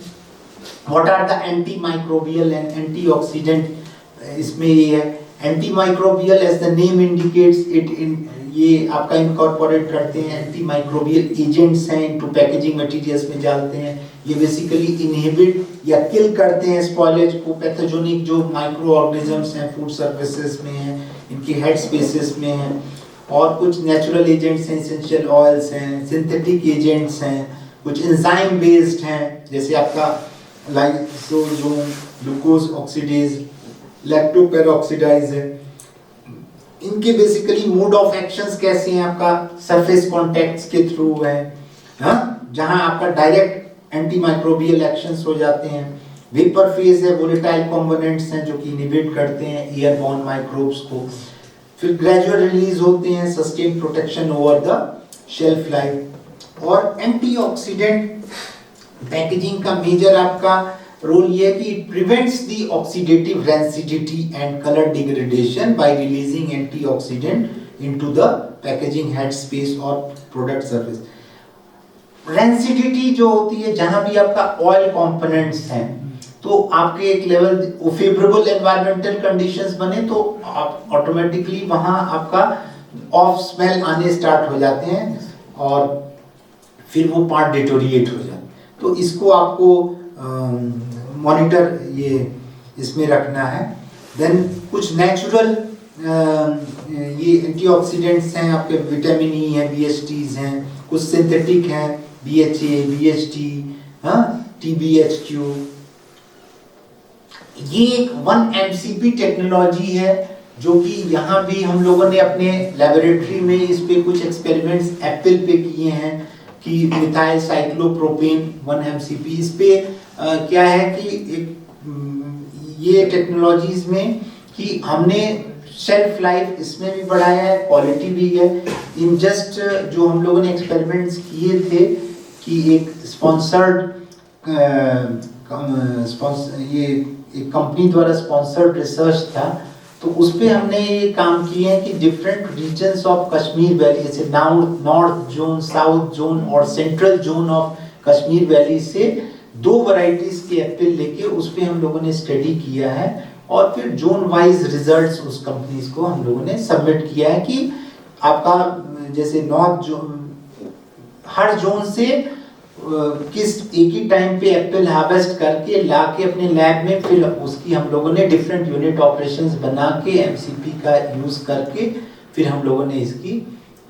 what are the antimicrobial and antioxidant? इसमें ये है antimicrobial, as the name indicates it, ये आपका incorporate करते हैं। Antimicrobial agents हैं, into packaging materials में डालते हैं। ये बेसिकली इनहिबिट या किल करते हैं स्पॉयलेज को, पैथोजेनिक जो माइक्रो ऑर्गेनिजम्स हैं फूड सर्फेसेस में हैं, इनके हेड स्पेसेस में हैं। और कुछ नेचुरल एजेंट्स हैं, एसेंशियल ऑयल्स हैं, सिंथेटिक एजेंट्स हैं, कुछ एंजाइम बेस्ड हैं, जैसे आपका लाइसोसोम, ग्लूकोज ऑक्सीडेज, लैक्टोपेरोक्सिडाइज है। इनके बेसिकली मोड ऑफ एक्शंस कैसे हैं, आपका सरफेस कॉन्टैक्ट्स के थ्रू है, हाँ, जहां आपका डायरेक्ट एंटीमाइक्रोबियल एक्शंस हो जाते हैं। वेपर फेज है, वोलेटाइल कंपोनेंट्स हैं जो कि इनहिबिट करते हैं एयरबॉर्न माइक्रोब्स को। फिर ग्रेजुअल रिलीज होते हैं, sustain protection over the shelf life. और एंटीऑक्सीडेंट पैकेजिंग का मेजर आपका रोल ये है कि it prevents the oxidative rancidity and color degradation by releasing antioxidant into the packaging head space or product surface. Rancidity जो होती है, जहां भी आपका ऑयल कंपोनेंट्स हैं, तो आपके एक लेवल फेवरेबल एनवायरमेंटल कंडीशंस बने तो आप ऑटोमेटिकली वहां आपका ऑफ स्मेल आने स्टार्ट हो जाते हैं और फिर वो पार्ट डिटोरिएट हो जाते हैं। तो इसको आपको मॉनिटर ये इसमें रखना है। देन कुछ नेचुरल ये एंटीऑक्सीडेंट्स हैं, आपके विटामिन ई है, BHTs हैं, कुछ सिंथेटिक हैं, BHA, BHT, हाँ, TBHQ। ये एक 1-MCP टेक्नोलॉजी है जो कि यहाँ भी हम लोगों ने अपने लेबोरेटरी में इस पे कुछ एक्सपेरिमेंट्स एप्पल पे किए हैं कि मिथाइल साइक्लोप्रोपेन 1-MCP। इस पे क्या है कि ये टेक्नोलॉजीज में कि हमने शेल्फ लाइफ इसमें भी बढ़ाया है, क्वालिटी भी है। इन जस्ट जो हम लोगों ने एक्सपेरिमेंट्स किए थे कि एक स्पॉन्सर्ड ये एक कंपनी द्वारा स्पॉन्सर्ड रिसर्च था, तो उस पे हमने ये काम किए हैं कि different regions of Kashmir valley, जैसे नॉर्थ जोन, साउथ जोन और central zone of Kashmir valley से 2 वैरायटीज के एप्पल लेके उस पे हम लोगों ने स्टडी किया है और फिर जोन वाइज रिजल्ट्स उस कंपनीज को हम लोगों ने सबमिट किया है कि आपका जैसे नॉर्थ जोन, हर जोन से किस एक ही टाइम पे एप्पल हार्वेस्ट करके लाके अपने लैब में, फिर उसकी हम लोगों ने डिफरेंट यूनिट ऑपरेशंस बना के MCP का यूज करके फिर हम लोगों ने इसकी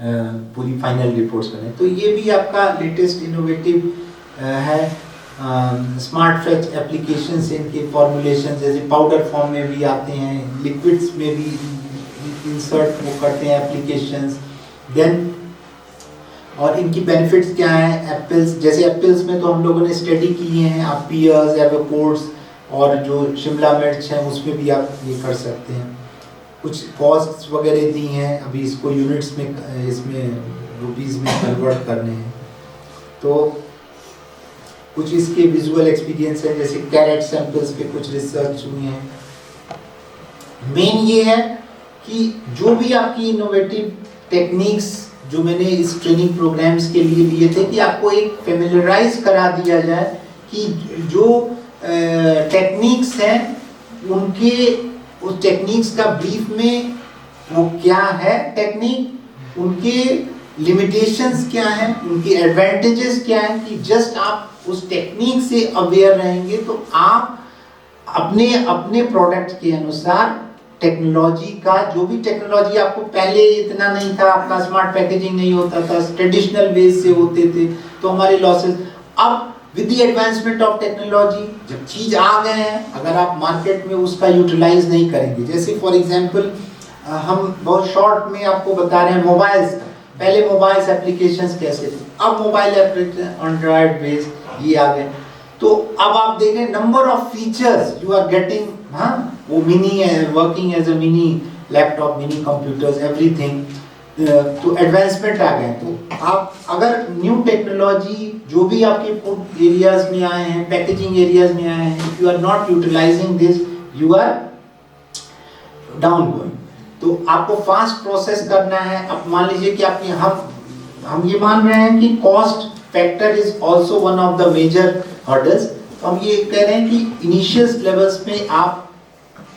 पूरी फाइनल रिपोर्ट्स बनाई। तो ये भी आपका लेटेस्ट इनोवेटिव है। स्मार्ट फ्रेश एप्लीकेशंस, इनके फॉर्मुलेशन जैसे पाउडर फॉर्म में भी आते हैं, लिक्विड्स में भी इंसर्ट वो करते हैं एप्लीकेशंस। देन और इनकी बेनिफिट्स क्या हैं एप्पल्स, जैसे एप्पल्स में तो हम लोगों ने स्टडी किए हैं, आप पियर्स, एवोपोड्स और जो शिमला मिर्च है उसमें भी आप ये कर सकते हैं। कुछ कॉस्ट्स वगैरह दी हैं, अभी इसको यूनिट्स में इसमें रुपीस में कन्वर्ट करने हैं। तो कुछ इसके विजुअल एक्सपीरियंस है, जैसे कैरेट सैंपल्स पे कुछ रिसर्च हुई है। मेन ये है कि जो भी आपकी इनोवेटिव टेक्निक्स जो मैंने इस ट्रेनिंग प्रोग्राम्स के लिए लिए थे, कि आपको एक फेमिलराइज करा दिया जाए कि जो टेक्निक्स हैं उनके उस टेक्निक्स का ब्रीफ में वो क्या है टेक्निक, उनके लिमिटेशंस क्या हैं, उनके एडवांटेजेस क्या हैं, कि जस्ट आप उस टेक्निक से अवेयर रहेंगे तो आप अपने अपने प्रोडक्ट के अनुसार टेक्नोलॉजी का, जो भी टेक्नोलॉजी आपको पहले इतना नहीं था, आपका स्मार्ट पैकेजिंग नहीं होता था, ट्रेडिशनल वेज से होते थे तो हमारे लॉसेस, अब with the advancement of technology जब चीज आ गए हैं, अगर आप मार्केट में उसका यूटिलाइज नहीं करेंगे, जैसे फॉर एग्जांपल हम बहुत शॉर्ट में आपको बता रहे हैं मोबाइल्स का, पहले मोबाइल्स एप्लीकेशंस कैसे थे, अब मोबाइल एप्लीकेशन एंड्रॉइड बेस्ड ये आ गए, तो अब आप देखें number of features you are getting, हाँ वो मिनी है, working as a mini laptop, mini computers, everything, तो एडवांसमेंट आ गए। तो आप अगर न्यू टेक्नोलॉजी जो भी आपके फूड एरियाज में आए हैं, पैकेजिंग एरियाज में आए हैं, if you are not utilizing this you are down going. तो आपको फास्ट प्रोसेस करना है। अब मान लीजिए कि आपने हम ये मान रहे हैं कि cost factor is also one of the major hurdles. तो हम ये कह रहे हैं कि इनिशियल लेवल्स में आप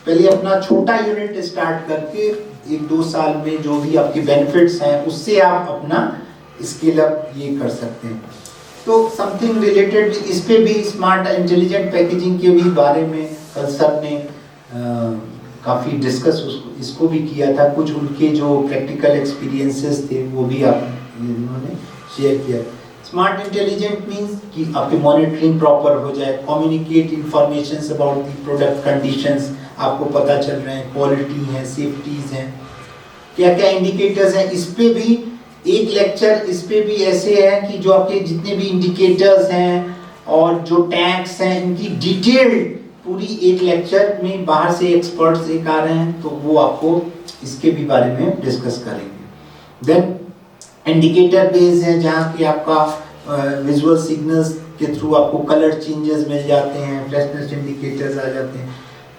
पहले अपना छोटा यूनिट स्टार्ट करके 1-2 साल में जो भी आपके बेनिफिट्स हैं उससे आप अपना स्केल अप ये कर सकते हैं। तो समथिंग रिलेटेड इस पे भी स्मार्ट इंटेलिजेंट पैकेजिंग के भी बारे में कल सर ने काफ़ी डिस्कस इसको भी किया था। कुछ उनके जो प्रैक्टिकल एक्सपीरियंसेस थे वो भी उन्होंने शेयर किया। स्मार्ट इंटेलिजेंट मीन्स कि आपकी मॉनिटरिंग प्रॉपर हो जाए, communicate information about the product conditions आपको पता चल रहे हैं, क्वालिटी है, सेफ्टीज हैं, क्या क्या इंडिकेटर्स हैं। इस पे भी एक लेक्चर इस पे भी ऐसे है कि जो आपके जितने भी इंडिकेटर्स हैं और जो टैग्स हैं इनकी डिटेल्ड पूरी एक लेक्चर में बाहर से एक्सपर्ट्स एक आ रहे हैं तो वो आपको इसके भी बारे में डिस्कस करेंगे। देन इंडिकेटर बेस है जहाँ की आपका विजुअल सिग्नल्स के थ्रू आपको कलर चेंजेस मिल जाते हैं, फ्रेशनेस इंडिकेटर्स आ जाते हैं।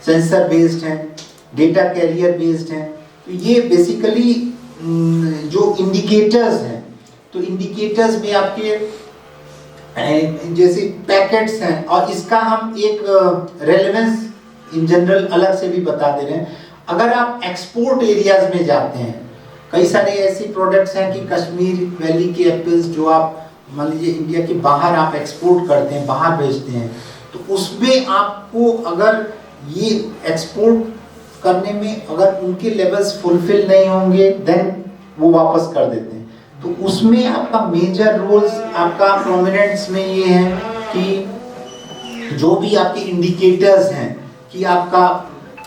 सेंसर बेस्ड हैं, डेटा कैरियर बेस्ड हैं। तो ये बेसिकली जो इंडिकेटर्स हैं, तो इंडिकेटर्स में आपके जैसे पैकेट्स हैं और इसका हम एक रेलेवेंस इन जनरल अलग से भी बता दे रहे हैं। अगर आप एक्सपोर्ट एरियाज में जाते हैं, कई सारे ऐसी प्रोडक्ट्स हैं कि कश्मीर वैली के एप्पल्स जो आप मान लीजिए इंडिया के बाहर आप एक्सपोर्ट करते हैं, बाहर भेजते हैं, तो उसमें आपको अगर ये एक्सपोर्ट करने में अगर उनके लेवल्स फुलफिल नहीं होंगे देन वो वापस कर देते हैं। तो उसमें आपका मेजर रोल्स आपका प्रोमिनेंस में ये है कि जो भी आपके इंडिकेटर्स हैं कि आपका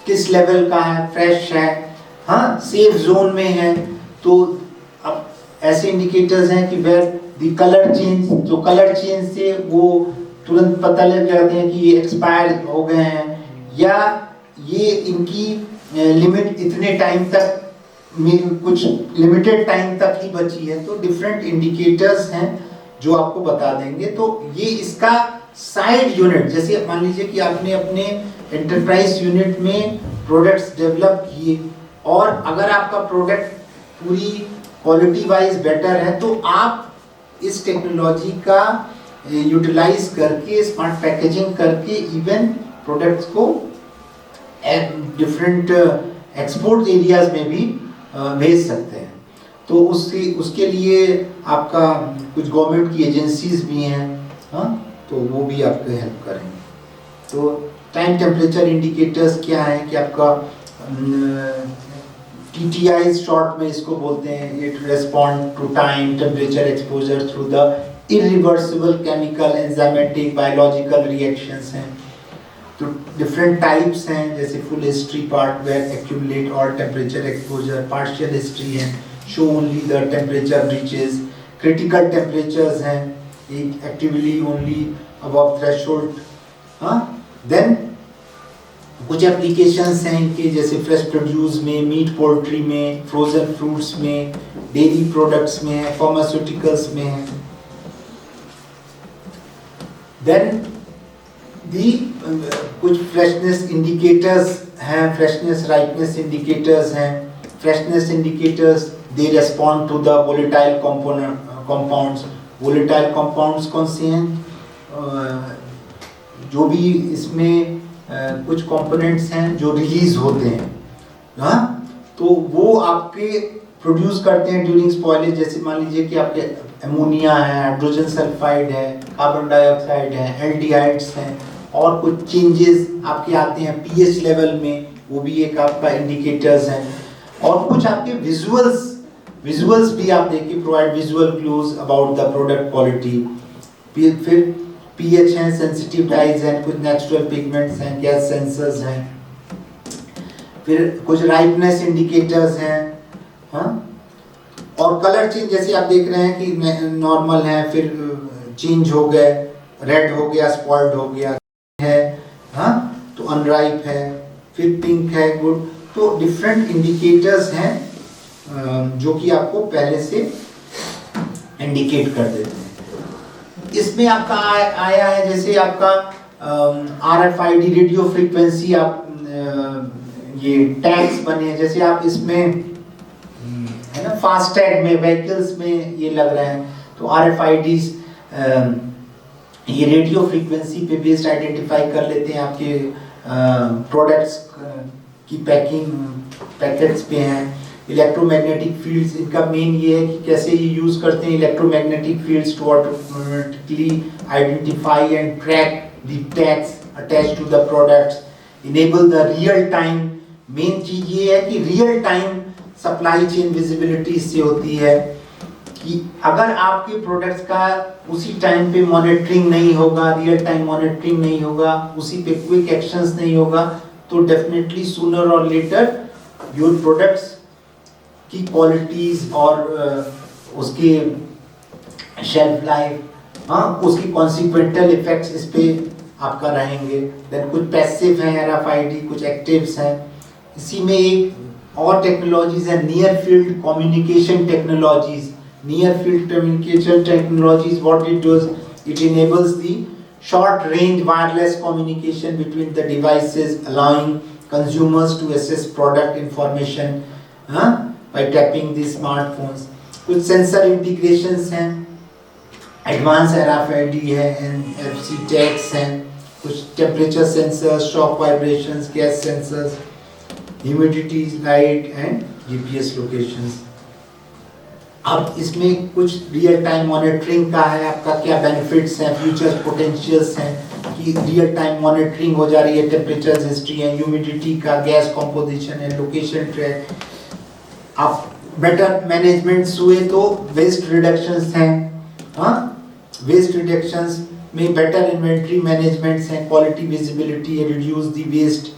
किस लेवल का है, फ्रेश है, हाँ सेफ जोन में है, तो अब ऐसे इंडिकेटर्स हैं कि वेयर द कलर चेंज, जो कलर चेंज से वो तुरंत पता लग जाते हैं कि ये एक्सपायर हो गए हैं या ये इनकी लिमिट इतने टाइम तक कुछ लिमिटेड टाइम तक ही बची है। तो डिफरेंट इंडिकेटर्स हैं जो आपको बता देंगे। तो ये इसका साइड यूनिट, जैसे मान लीजिए कि आपने अपने एंटरप्राइज यूनिट में प्रोडक्ट्स डेवलप किए और अगर आपका प्रोडक्ट पूरी क्वालिटी वाइज बेटर है तो आप इस टेक्नोलॉजी का यूटिलाइज करके स्मार्ट पैकेजिंग करके इवन प्रोडक्ट्स को डिफरेंट एक्सपोर्ट एरियाज में भी भेज सकते हैं। तो उसके लिए आपका कुछ गवर्नमेंट की एजेंसीज भी हैं, हाँ, तो वो भी आपको हेल्प करेंगे। तो टाइम टेम्परेचर इंडिकेटर्स क्या है कि आपका TTI शॉर्ट में इसको बोलते हैं, it respond to time temperature exposure through the irreversible chemical enzymatic biological reactions हैं। तो डिफरेंट टाइप्स हैं, जैसे full history part where accumulate और टेम्परेचर एक्सपोजर, पार्शियल हिस्ट्री है show only the temperature breaches, critical temperatures हैं एक actively only above threshold. हाँ, then कुछ एप्लीकेशंस हैं कि जैसे फ्रेश प्रोड्यूस में, मीट पोल्ट्री में, फ्रोजन फ्रूट्स में, डेयरी प्रोडक्ट्स में, फार्मास्यूटिकल्स में है। देन दी कुछ फ्रेशनेस इंडिकेटर्स हैं, फ्रेशनेस राइपनेस इंडिकेटर्स हैं. Freshness indicators they respond to the volatile compounds. Volatile compounds कौन से हैं? जो भी इसमें कुछ कंपोनेंट्स हैं जो रिलीज होते हैं, हाँ, तो वो आपके प्रोड्यूस करते हैं ड्यूरिंग स्पॉइलेज. जैसे मान लीजिए कि आपके अमोनिया है, हाइड्रोजन सल्फाइड है, कार्बन डाइऑक्साइड है, एल्डिहाइड्स हैं, और कुछ चेंजेस आपके आते हैं पीएच लेवल में, वो भी एक आपका इंडिकेटर्स हैं. और कुछ आपके विजुअल्स भी आप देखिए, provide visual clues about the product quality. फिर पीएच हैं, सेंसिटिव डाइज हैं, कुछ नेचुरल पिगमेंट्स हैं, गैस सेंसर्स हैं. फिर कुछ राइपनेस इंडिकेटर्स हैं, हाँ. और कलर चेंज जैसे आप देख रहे हैं कि नॉर्मल है, फिर चेंज हो गए, रेड हो गया, स्पॉइल्ड हो गया है, हाँ, तो अनराइप है, फिर पिंक है, गुड. तो डिफरेंट इंडिकेटर्स हैं जो कि आपको पहले से इंडिकेट कर देते हैं. इसमें आपका आया है जैसे आपका RFID रेडियो फ्रीक्वेंसी, आप ये टैग्स बने हैं. जैसे आप इसमें है ना, फास्टैग में, व्हीकल्स में ये लग रहे हैं, तो RFIDs ये रेडियो फ्रीक्वेंसी पे बेस्ड आइडेंटिफाई कर लेते हैं आपके प्रोडक्ट्स की पैकेट्स पे हैं. इलेक्ट्रोमैग्नेटिक फील्ड्स, इनका मेन ये है कि कैसे ये यूज़ करते हैं electromagnetic fields to automatically identify and track the tags attached to the products, enable the real time. Main चीज़ ये है कि real time supply chain visibility इससे होती है कि अगर आपके प्रोडक्ट्स का उसी टाइम पे मॉनिटरिंग नहीं होगा, रियल टाइम मॉनिटरिंग नहीं होगा, उसी पे क्विक एक्शंस नहीं होगा, तो डेफिनेटली सूनर और लेटर योर प्रोडक्ट्स की क्वालिटीज और उसके शेल्फ लाइफ, हाँ, उसकी कॉन्सिक्वेंटल इफेक्ट्स इस पे आपका रहेंगे. देन कुछ पैसिव हैं RFID, कुछ एक्टिव्स हैं. इसी में एक और टेक्नोलॉजीज है, near field communication technologies. Near field communication technologies, what it does, it enables the short range wireless communication between the devices, allowing consumers to access product information by tapping the smartphones. कुछ sensor integrations हैं, advance RFID है, NFC tags हैं, कुछ temperature sensors, shock vibrations, gas sensors, humidity, light and GPS locations. अब इसमें कुछ real time monitoring का है, आपका क्या बेनिफिट्स हैं, फ्यूचर पोटेंशियल्स हैं कि रियल टाइम मॉनिटरिंग हो जा रही है, टेम्परेचर हिस्ट्री है, ह्यूमिडिटी का, गैस कंपोजिशन है, लोकेशन ट्रैक. आप बेटर मैनेजमेंट्स हुए तो वेस्ट रिडक्शंस हैं, हाँ, वेस्ट रिडक्शंस में बेटर इन्वेंट्री मैनेजमेंट्स हैं, क्वालिटी विजिबिलिटी है, रिड्यूस द वेस्ट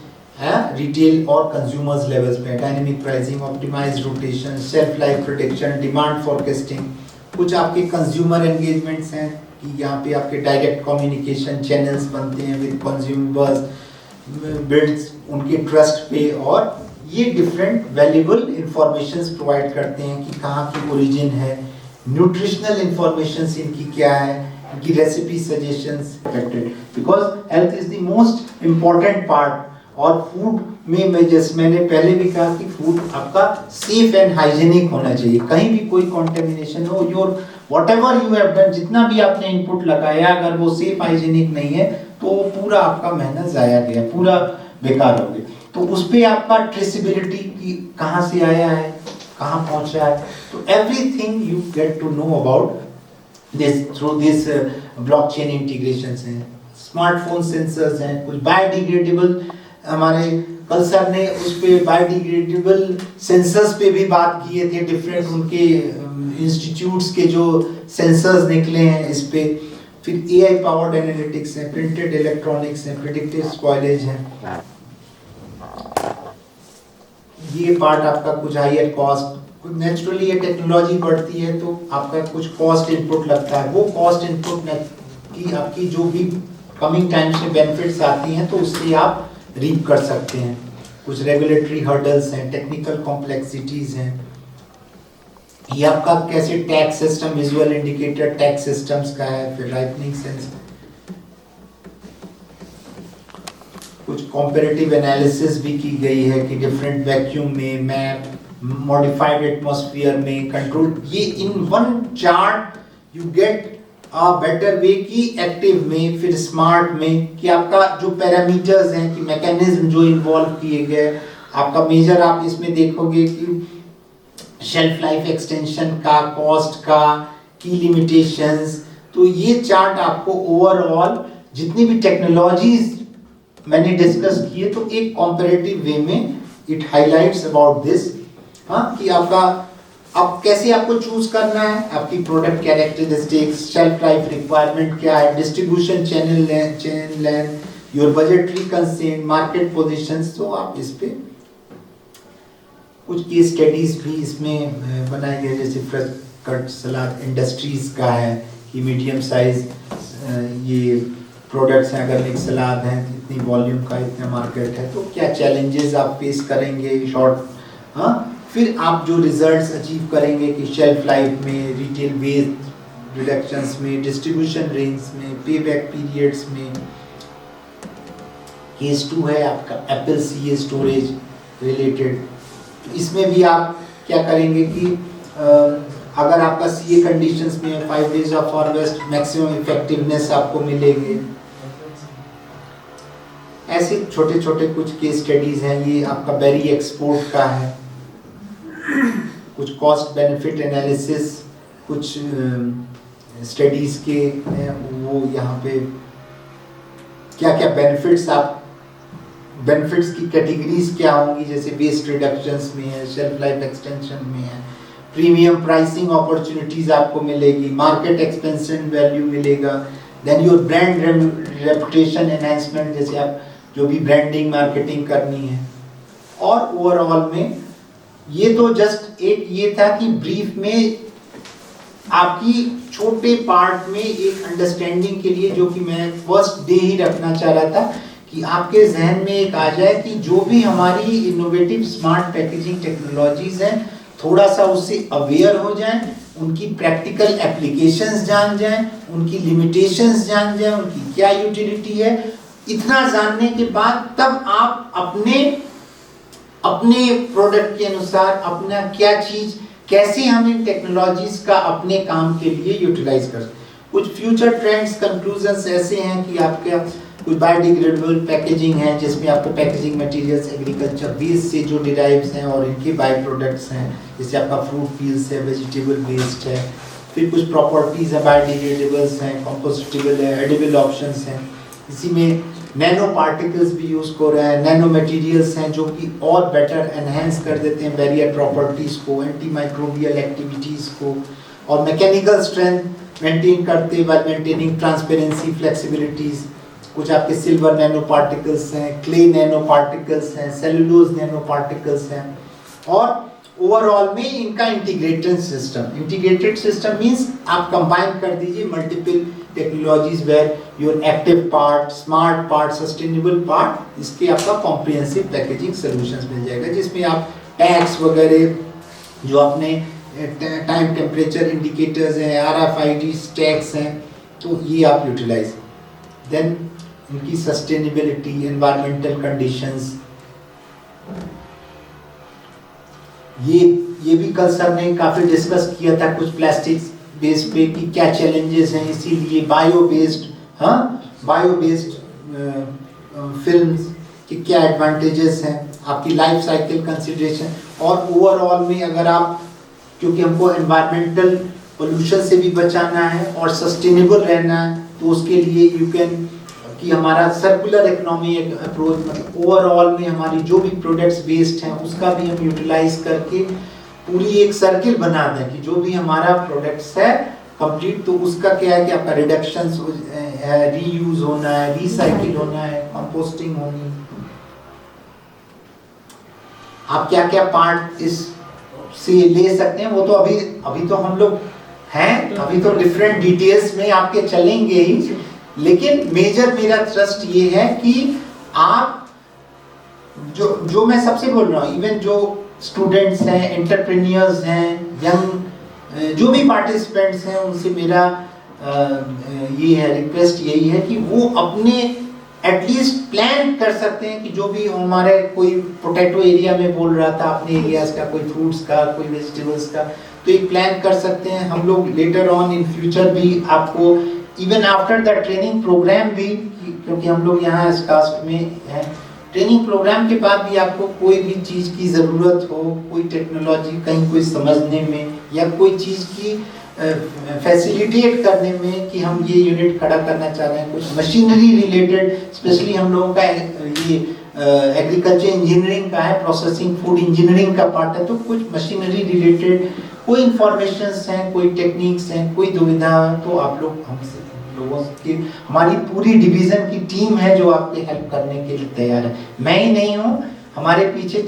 रिटेल और कंज्यूमर्स लेवल्स पे, dynamic pricing, optimize rotation, shelf life prediction, demand forecasting. कुछ आपके कंज्यूमर एंगेजमेंट्स हैं कि यहाँ पे आपके डायरेक्ट कम्युनिकेशन चैनल्स बनते हैं विद कंज्यूमर्स, बिल्ड्स उनके ट्रस्ट पे, और ये डिफरेंट वैल्यूएबल इंफॉर्मेशंस प्रोवाइड करते हैं कि कहाँ की ओरिजिन है, न्यूट्रिशनल इंफॉर्मेशंस इनकी क्या है, इनकी recipe suggestions, because health is the most important part. और फूड में मैं जैसे मैंने पहले भी कहा कि फूड आपका सेफ एंड हाइजीनिक होना चाहिए, कहीं भी कोई कॉन्टेमिनेशन हो, your whatever you have done, जितना भी आपने इनपुट लगाया, अगर वो सेफ हाइजीनिक नहीं है तो पूरा आपका मेहनत जाया गया, पूरा बेकार हो गया. तो उस पर आपका ट्रेसिबिलिटी की कहाँ से आया है, कहाँ पहुँचा है, तो everything you get to know about this through this blockchain integrations हैं. स्मार्टफोन सेंसर्स हैं, कुछ बायोडिग्रेडेबल, हमारे कल सर ने उस पे बायोडिग्रेडेबल सेंसर्स पे भी बात किए थे, डिफरेंट उनके इंस्टीट्यूट्स के जो सेंसर्स निकले हैं इस पे. फिर AI पावर्ड एनालिटिक्स है, प्रिंटेड इलेक्ट्रॉनिक्स है, प्रेडिक्टिव स्पॉइलेज है. ये पार्ट आपका कुछ हायर कॉस्ट, नेचुरली ये टेक्नोलॉजी बढ़ती है तो आपका कुछ कॉस्ट इनपुट लगता है, वो कॉस्ट इनपुट की आपकी जो भी कमिंग टाइम से बेनिफिट्स आती हैं तो उससे आप रीप कर सकते हैं. कुछ रेगुलेटरी हर्डल्स हैं, टेक्निकल कॉम्प्लेक्सिटीज हैं. ये आपका कैसे tax system, visual indicator tax systems का है. फिर राइपनिंग सेंस, कुछ कॉम्पेरेटिव एनालिसिस भी की गई है कि डिफरेंट वैक्यूम में, मैप, मॉडिफाइड एटमॉस्फेयर में, कंट्रोल, ये in one chart you get a better way की एक्टिव में, फिर स्मार्ट में, कि आपका जो पैरामीटर्स हैं कि मैकेनिज्म जो इन्वॉल्व किए गए, आपका मेजर आप इसमें देखोगे कि शेल्फ लाइफ एक्सटेंशन का, कॉस्ट का, की लिमिटेशंस। तो ये चार्ट आपको ओवरऑल जितनी भी टेक्नोलॉजीज मैंने डिस्कस किए तो एक कॉम्पैरेटिव वे में इट हाइलाइट्स अबाउट दिस, हाँ, कि आपका अब कैसे आपको चूज करना है, आपकी product characteristics, shelf life requirement क्या है, distribution chain length, your budgetary constraint, market positions. तो आप इस पे कुछ केस स्टडीज भी इसमें बनाए गए, जैसे फ्रेश कट सलाद इंडस्ट्रीज का है कि मीडियम साइज ये प्रोडक्ट्स हैं, अगर मिक्स सलाद हैं, इतनी वॉल्यूम का इतना मार्केट है, तो क्या चैलेंजेस आप फेस करेंगे शॉर्ट, हाँ, फिर आप जो रिजल्ट्स अचीव करेंगे कि शेल्फ लाइफ में, रिटेल वेस्ट रिडक्शंस में, डिस्ट्रीब्यूशन रेंज में, पे बैक पीरियड्स में। केस 2 है आपका एप्पल सीए स्टोरेज रिलेटेड, इसमें भी आप क्या करेंगे कि अगर आपका सीए कंडीशंस में 5 days of harvest maximum effectiveness आपको मिलेगी। ऐसे छोटे छोटे कुछ केस स्टडीज हैं, ये आपका बेरी एक्सपोर्ट का है, कुछ कॉस्ट बेनिफिट एनालिसिस, कुछ स्टडीज के हैं, वो यहाँ पे क्या क्या बेनिफिट्स की कैटेगरीज क्या होंगी, जैसे वेस्ट रिडक्शंस में है, शेल्फ लाइफ एक्सटेंशन में है, प्रीमियम प्राइसिंग अपॉर्चुनिटीज आपको मिलेगी, मार्केट एक्सपेंशन वैल्यू मिलेगा, then your brand reputation enhancement, जैसे आप जो भी ब्रांडिंग मार्केटिंग करनी है। और ओवरऑल में ये तो जस्ट एक ये था कि ब्रीफ में आपकी छोटे पार्ट में एक अंडरस्टैंडिंग के लिए, जो कि मैं फर्स्ट डे ही रखना चाह रहा था कि आपके जहन में एक आ जाए कि जो भी हमारी इनोवेटिव स्मार्ट पैकेजिंग टेक्नोलॉजीज हैं, थोड़ा सा उससे अवेयर हो जाएं, उनकी प्रैक्टिकल एप्लीकेशंस जान जाएं, उनकी लिमिटेशंस जान जाएं, उनकी क्या यूटिलिटी है। इतना जानने के बाद तब आप अपने प्रोडक्ट के अनुसार अपना क्या चीज, कैसे हम इन टेक्नोलॉजीज का अपने काम के लिए यूटिलाइज कर सकते। कुछ फ्यूचर ट्रेंड्स कंक्लूजन्स ऐसे हैं कि आपके कुछ बायोडिग्रेडेबल पैकेजिंग है, जिसमें आपके पैकेजिंग मटेरियल्स एग्रीकल्चर वेस्ट से जो डिराइव्स हैं और इनके बाय प्रोडक्ट्स हैं, जैसे आपका फ्रूट पील्स है, वेजिटेबल वेस्ट है। फिर कुछ प्रॉपर्टीज है, बायोडिग्रेडेबल्स हैं, कंपोस्टेबल है, एडिबल ऑप्शंस हैं। इसी में नैनो पार्टिकल्स भी यूज हो रहे हैं, नैनो मटेरियल्स हैं जो कि और बेटर एनहेंस कर देते हैं बैरियर प्रॉपर्टीज को, एंटी माइक्रोबियल एक्टिविटीज को, और मैकेनिकल स्ट्रेंथ मेंटेन करते हुए मेंटेनिंग ट्रांसपेरेंसी, फ्लेक्सिबिलिटीज। कुछ आपके सिल्वर नैनो पार्टिकल्स हैं, क्ले नैनो पार्टिकल्स हैं, सेलुलोज नैनो पार्टिकल्स हैं, और ओवरऑल में इनका इंटीग्रेटेड सिस्टम मींस आप कंबाइन कर दीजिए multiple technologies where your active part, smart part, sustainable part, इसके आपका कॉम्प्रिहेंसिव पैकेजिंग सॉल्यूशंस मिल जाएगा, जिसमें आप टैग्स वगैरह जो अपने टाइम टेम्परेचर इंडिकेटर्स हैं, RFID टैग्स हैं, तो ये आप यूटिलाइज। देन इनकी सस्टेनेबिलिटी, एनवायरमेंटल कंडीशंस, ये भी कल सर ने काफी डिस्कस किया था कुछ प्लास्टिक्स बेस पे कि क्या चैलेंजेस हैं, इसीलिए बायो बेस्ड फिल्म्स के क्या एडवांटेजेस हैं, आपकी लाइफ साइकिल कंसिडरेशन, और ओवरऑल में अगर आप, क्योंकि हमको एनवायरमेंटल पोल्यूशन से भी बचाना है और सस्टेनेबल रहना है, तो उसके लिए यू कैन कि हमारा सर्कुलर इकोनॉमी अप्रोच, मतलब ओवरऑल में हमारी जो भी प्रोडक्ट्स वेस्ट हैं उसका भी हम यूटिलाइज करके पूरी एक सर्किल बना दें कि जो भी हमारा प्रोडक्ट्स है कंप्लीट, तो उसका क्या है कि आपका रिडक्शन है, रीयूज होना है, रिसाइकिल होना है, कंपोस्टिंग होनी। आप क्या क्या पार्ट इस से ले सकते हैं वो तो अभी तो हम लोग हैं, अभी तो डिफरेंट डिटेल्स में आपके चलेंगे ही, लेकिन मेजर मेरा ट्रस्ट ये है कि आप जो मैं सबसे बोल रहा हूँ, इवन जो स्टूडेंट्स हैं, एंटरप्रेन्योर्स हैं, यंग जो भी पार्टिसिपेंट्स हैं, उनसे मेरा ये है रिक्वेस्ट, यही है कि वो अपने एटलीस्ट प्लान कर सकते हैं कि जो भी हमारे कोई पोटैटो एरिया में बोल रहा था अपने एरियाज का, कोई फ्रूट्स का, कोई वेजिटेबल्स का, तो एक प्लान कर सकते हैं हम लोग लेटर ऑन इन फ्यूचर भी आपको even after the training program भी, क्योंकि हम लोग यहाँ इस कास्ट में हैं, ट्रेनिंग प्रोग्राम के बाद भी आपको कोई भी चीज़ की ज़रूरत हो, कोई टेक्नोलॉजी कहीं कोई समझने में या कोई चीज़ की फैसिलिटेट करने में कि हम ये यूनिट खड़ा करना चाह रहे हैं, कुछ मशीनरी रिलेटेड, स्पेशली हम लोगों का ये एग्रीकल्चर इंजीनियरिंग का है, प्रोसेसिंग फूड इंजीनियरिंग का पार्ट है, तो कुछ मशीनरी रिलेटेड कोई इंफॉर्मेशंस हैं, कोई टेक्निक्स हैं, कोई दुविधा, तो आप लोग हमसे लोगों की, हमारी पूरी डिवीज़न की टीम है जो आपके हेल्प करने के लिए तैयार है। मैं ही नहीं हूँ, हमारे पीछे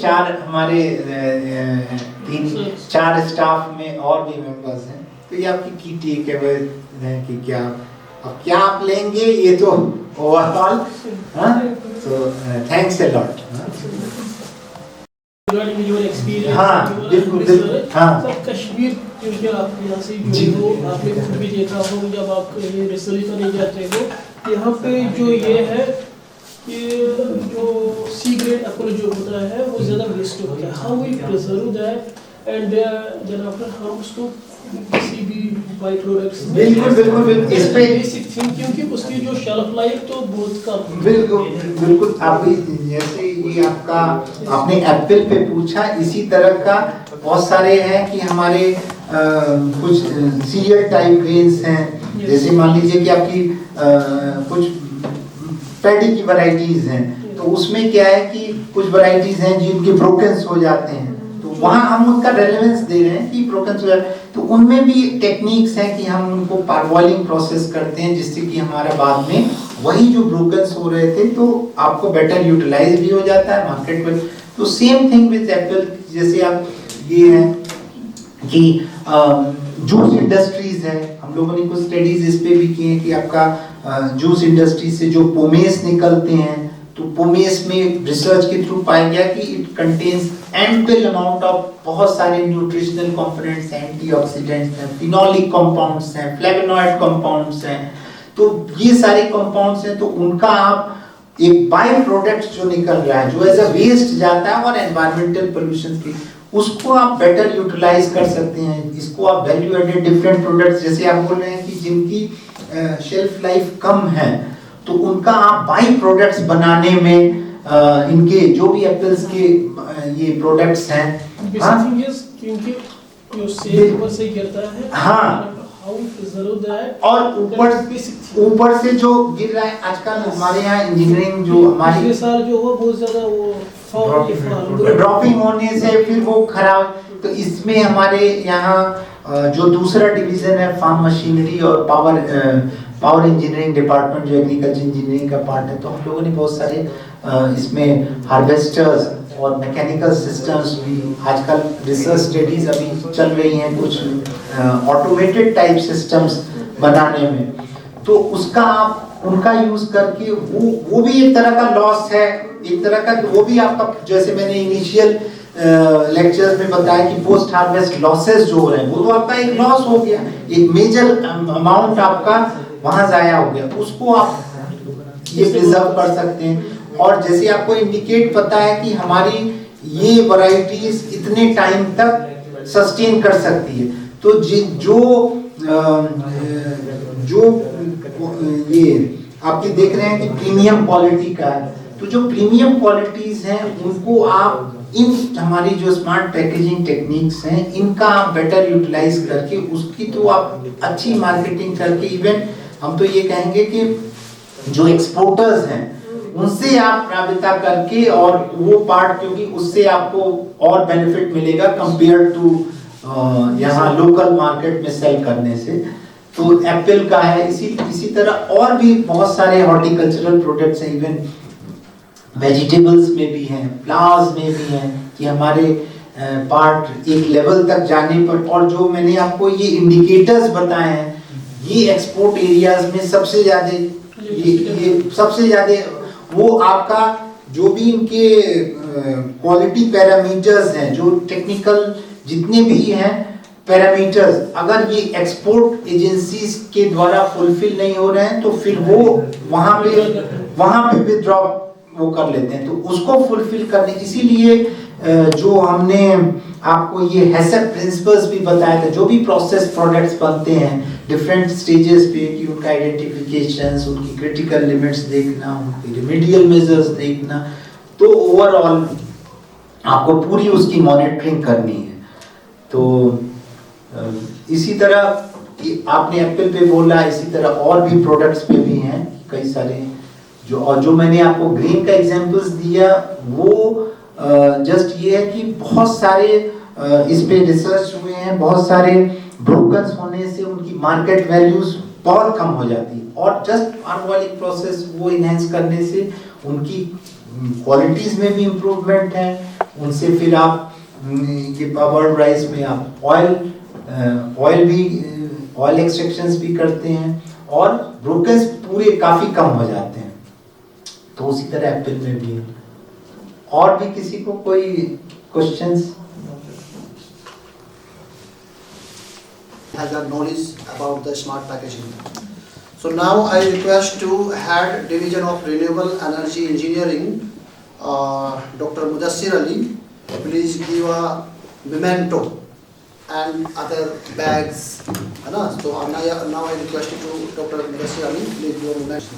हमारे 3-4 स्टाफ में और भी मेंबर्स हैं, तो ये आपकी की टेक है कि क्या अब क्या आप लेंगे ये तो overall, so thanks a lot. Regarding your experience, हाँ, बिल्कुल, हाँ। सब कश्मीर क्योंकि आप यहाँ से भी हो, आपने खुद भी देखा हो जब आप ये रिसर्च करने जाते हो, यहाँ पे जो ये है कि जो सी ग्रेड एप्पल जो होता है वो ज़्यादा वेस्ट होता है, how we preserve that and then after how to किसी भी बाई प्रोडक्ट्स, बिल्कुल इस पे बेसिक थिंग, क्योंकि उसकी जो शेल्फ लाइफ तो बहुत कम, बिल्कुल आप भी जैसे ये आपका आपने एप्पल पे पूछा, इसी तरह का बहुत सारे हैं कि हमारे कुछ सीरियल टाइप ग्रेन्स हैं, जैसे मान लीजिए कि आपकी कुछ पैडी की वैरायटीज हैं, तो उसमें क्या है कि कुछ वैरायटीज हैं जिनके ब्रोकन्स हो जाते हैं, तो वहाँ हम उनका रेलेवेंस दे रहे हैं कि ब्रोकन्स हो जाते हैं, तो उनमें भी टेक्निक्स हैं कि हम उनको पारबॉइलिंग प्रोसेस करते हैं जिससे कि हमारा बाद में वही जो ब्रोकन्स हो रहे थे तो आपको बेटर यूटिलाइज भी हो जाता है मार्केट में। तो सेम थिंग विद एप्पल, जैसे आप ये है कि जूस इंडस्ट्रीज है, हम लोगों ने कुछ स्टडीज इस पे भी किए हैं कि आपका जूस इंडस्ट्री से जो पोमेस निकलते हैं, तो पोमेस में रिसर्च के थ्रू पाया गया कि it contains ample amount of बहुत सारे न्यूट्रिशनल कंपोनेंट्स हैं, एंटीऑक्सीडेंट्स हैं, फिनोलिक कंपाउंड्स हैं, फ्लेवोनॉइड कंपाउंड्स हैं, तो ये सारे कंपाउंड्स हैं, तो उनका आप एक बाय प्रोडक्ट जो निकल रहा है, जो एज अ वेस्ट जाता है और एनवायरमेंटल पोल्यूशन की, उसको आप बेटर यूटिलाइज कर सकते हैं, इसको आप वैल्यू एडेड डिफरेंट प्रोडक्ट्स, जैसे आप बोल रहे हैं कि जिनकी शेल्फ लाइफ कम है, तो उनका आप बाई प्रोडक्ट्स बनाने में इनके जो भी एप्पल्स के ये प्रोडक्ट्स हैं, क्योंकि जो सेल ऊपर से गिरता है, हाँ, और ऊपर से जो गिर रहा है, आजकल हमारे यहाँ इंजीनियरिंग जो हमारी साल जो हो बहुत ज्यादा वो ड्रॉपिंग होने से फिर वो खराब, तो इसमें हमारे यहाँ जो दूसरा डिवीजन है फार्म मशीनरी और पावर इंजीनियरिंग डिपार्टमेंट जो एग्रीकल्चर इंजीनियरिंग का पार्ट है, तो हम लोगों ने बहुत सारे इसमें हार्वेस्टर्स और मैकेनिकल सिस्टम्स भी, आजकल रिसर्च स्टडीज अभी चल रही हैं कुछ ऑटोमेटेड टाइप सिस्टम्स बनाने में, तो उसका आप उनका यूज करके वो भी एक तरह का लॉस है, एक तरह का वो भी आपका, जैसे मैंने इनिशियल लेक्चर में बताया कि पोस्ट हार्वेस्ट लॉसेस जो हो रहे हैं वो तो आपका एक लॉस हो गया, एक मेजर अमाउंट आपका वहां जाया हो गया, उसको आप ये प्रिजर्व कर सकते हैं। और जैसे आपको इंडिकेट पता है कि हमारी ये वैरायटीज इतने टाइम तक सस्टेन कर सकती है, तो जो ये आपके देख रहे हैं कि प्रीमियम क्वालिटी का है, तो जो प्रीमियम क्वालिटीज हैं उनको आप इन हमारी जो स्मार्ट पैकेजिंग टेक्निक्स हैं इनका आप बेटर यूटिलाइज करके उसकी तो आप अच्छी मार्केटिंग करके, इवन हम तो ये कहेंगे कि जो एक्सपोर्टर्स हैं उनसे आप राबिता करके, और वो पार्ट क्योंकि उससे आपको और बेनिफिट मिलेगा कंपेयर टू यहाँ लोकल मार्केट में सेल करने से, तो एप्पल का है, इसी तरह और भी बहुत सारे हॉर्टिकल्चरल प्रोडक्ट्स हैं, इवन वेजिटेबल्स में भी हैं, फ्लावर्स में भी हैं, कि हमारे पार्ट एक लेवल तक जाने पर, और जो मैंने आपको ये इंडिकेटर्स बताए हैं, ये एक्सपोर्ट एरियाज में सबसे ज़्यादा ये सबसे ज़्यादा वो आपका जो भी इनके क्वालिटी पैरामीटर्स हैं, जो टेक्निकल जितने भी हैं पैरामीटर्स, अगर ये एक्सपोर्ट एजेंसीज के द्वारा फुलफिल नहीं हो रहे हैं तो फिर वो वहाँ पे वहां पे विथड्रॉ वो कर लेते हैं। तो उसको फुलफिल करने, इसीलिए जो हमने आपको ये हैसेप प्रिंसिपल्स भी बताया था, जो भी प्रोसेस प्रोडक्ट्स बनते हैं डिफरेंट स्टेजेस पे, कि उनका आइडेंटिफिकेशंस, उनकी क्रिटिकल लिमिट्स देखना, उनके रिमेडियल मेजर्स देखना, तो ओवरऑल आपको पूरी उसकी मॉनिटरिंग करनी है। तो इसी तरह आपने एप्पल पे बोला, इसी तरह और भी प्रोडक्ट्स पे भी हैं कई सारे, जो मैंने आपको ग्रीन का एग्जांपल्स दिया, वो जस्ट ये है कि बहुत सारे इस पे रिसर्च हुए हैं, बहुत सारे ब्रोकन्स होने से उनकी मार्केट वैल्यूज बहुत कम हो जाती है, और जस्ट अनवॉइलिंग प्रोसेस वो इनहेंस करने से उनकी क्वालिटीज में भी इम्प्रूवमेंट है। उनसे फिर आप ये वर्ल्ड राइस में आप ऑयल एक्सट्रैक्शंस भी करते हैं, और ब्रोकन्स पूरे काफी कम हो जाते हैं। तो उसी तरह एप्पल में भी है। और भी किसी को कोई questions? Has a knowledge about the smart packaging. So now I request to head division of renewable energy engineering, Dr. Mudassir Ali. Please give a memento and other bags. है ना? So now I request you to Dr. Mudassir Ali. Please give a memento.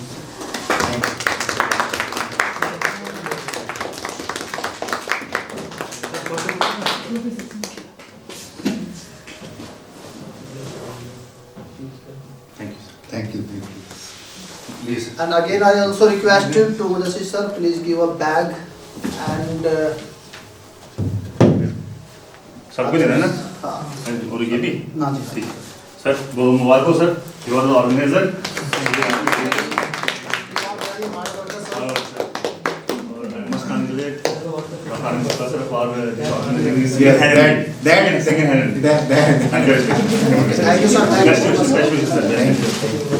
Thank you. Please. And again, I also request you to Mudassir sir, please give a bag and सबको देना है ना? हाँ और ये भी? ना जी ठीक है। सर, वो मुबारक हो sir, you are the organizer. और I must congratulate Farhan Gupta sir for organizing this. Second hand. Thank you sir. Thank you so much. Best wishes, sir.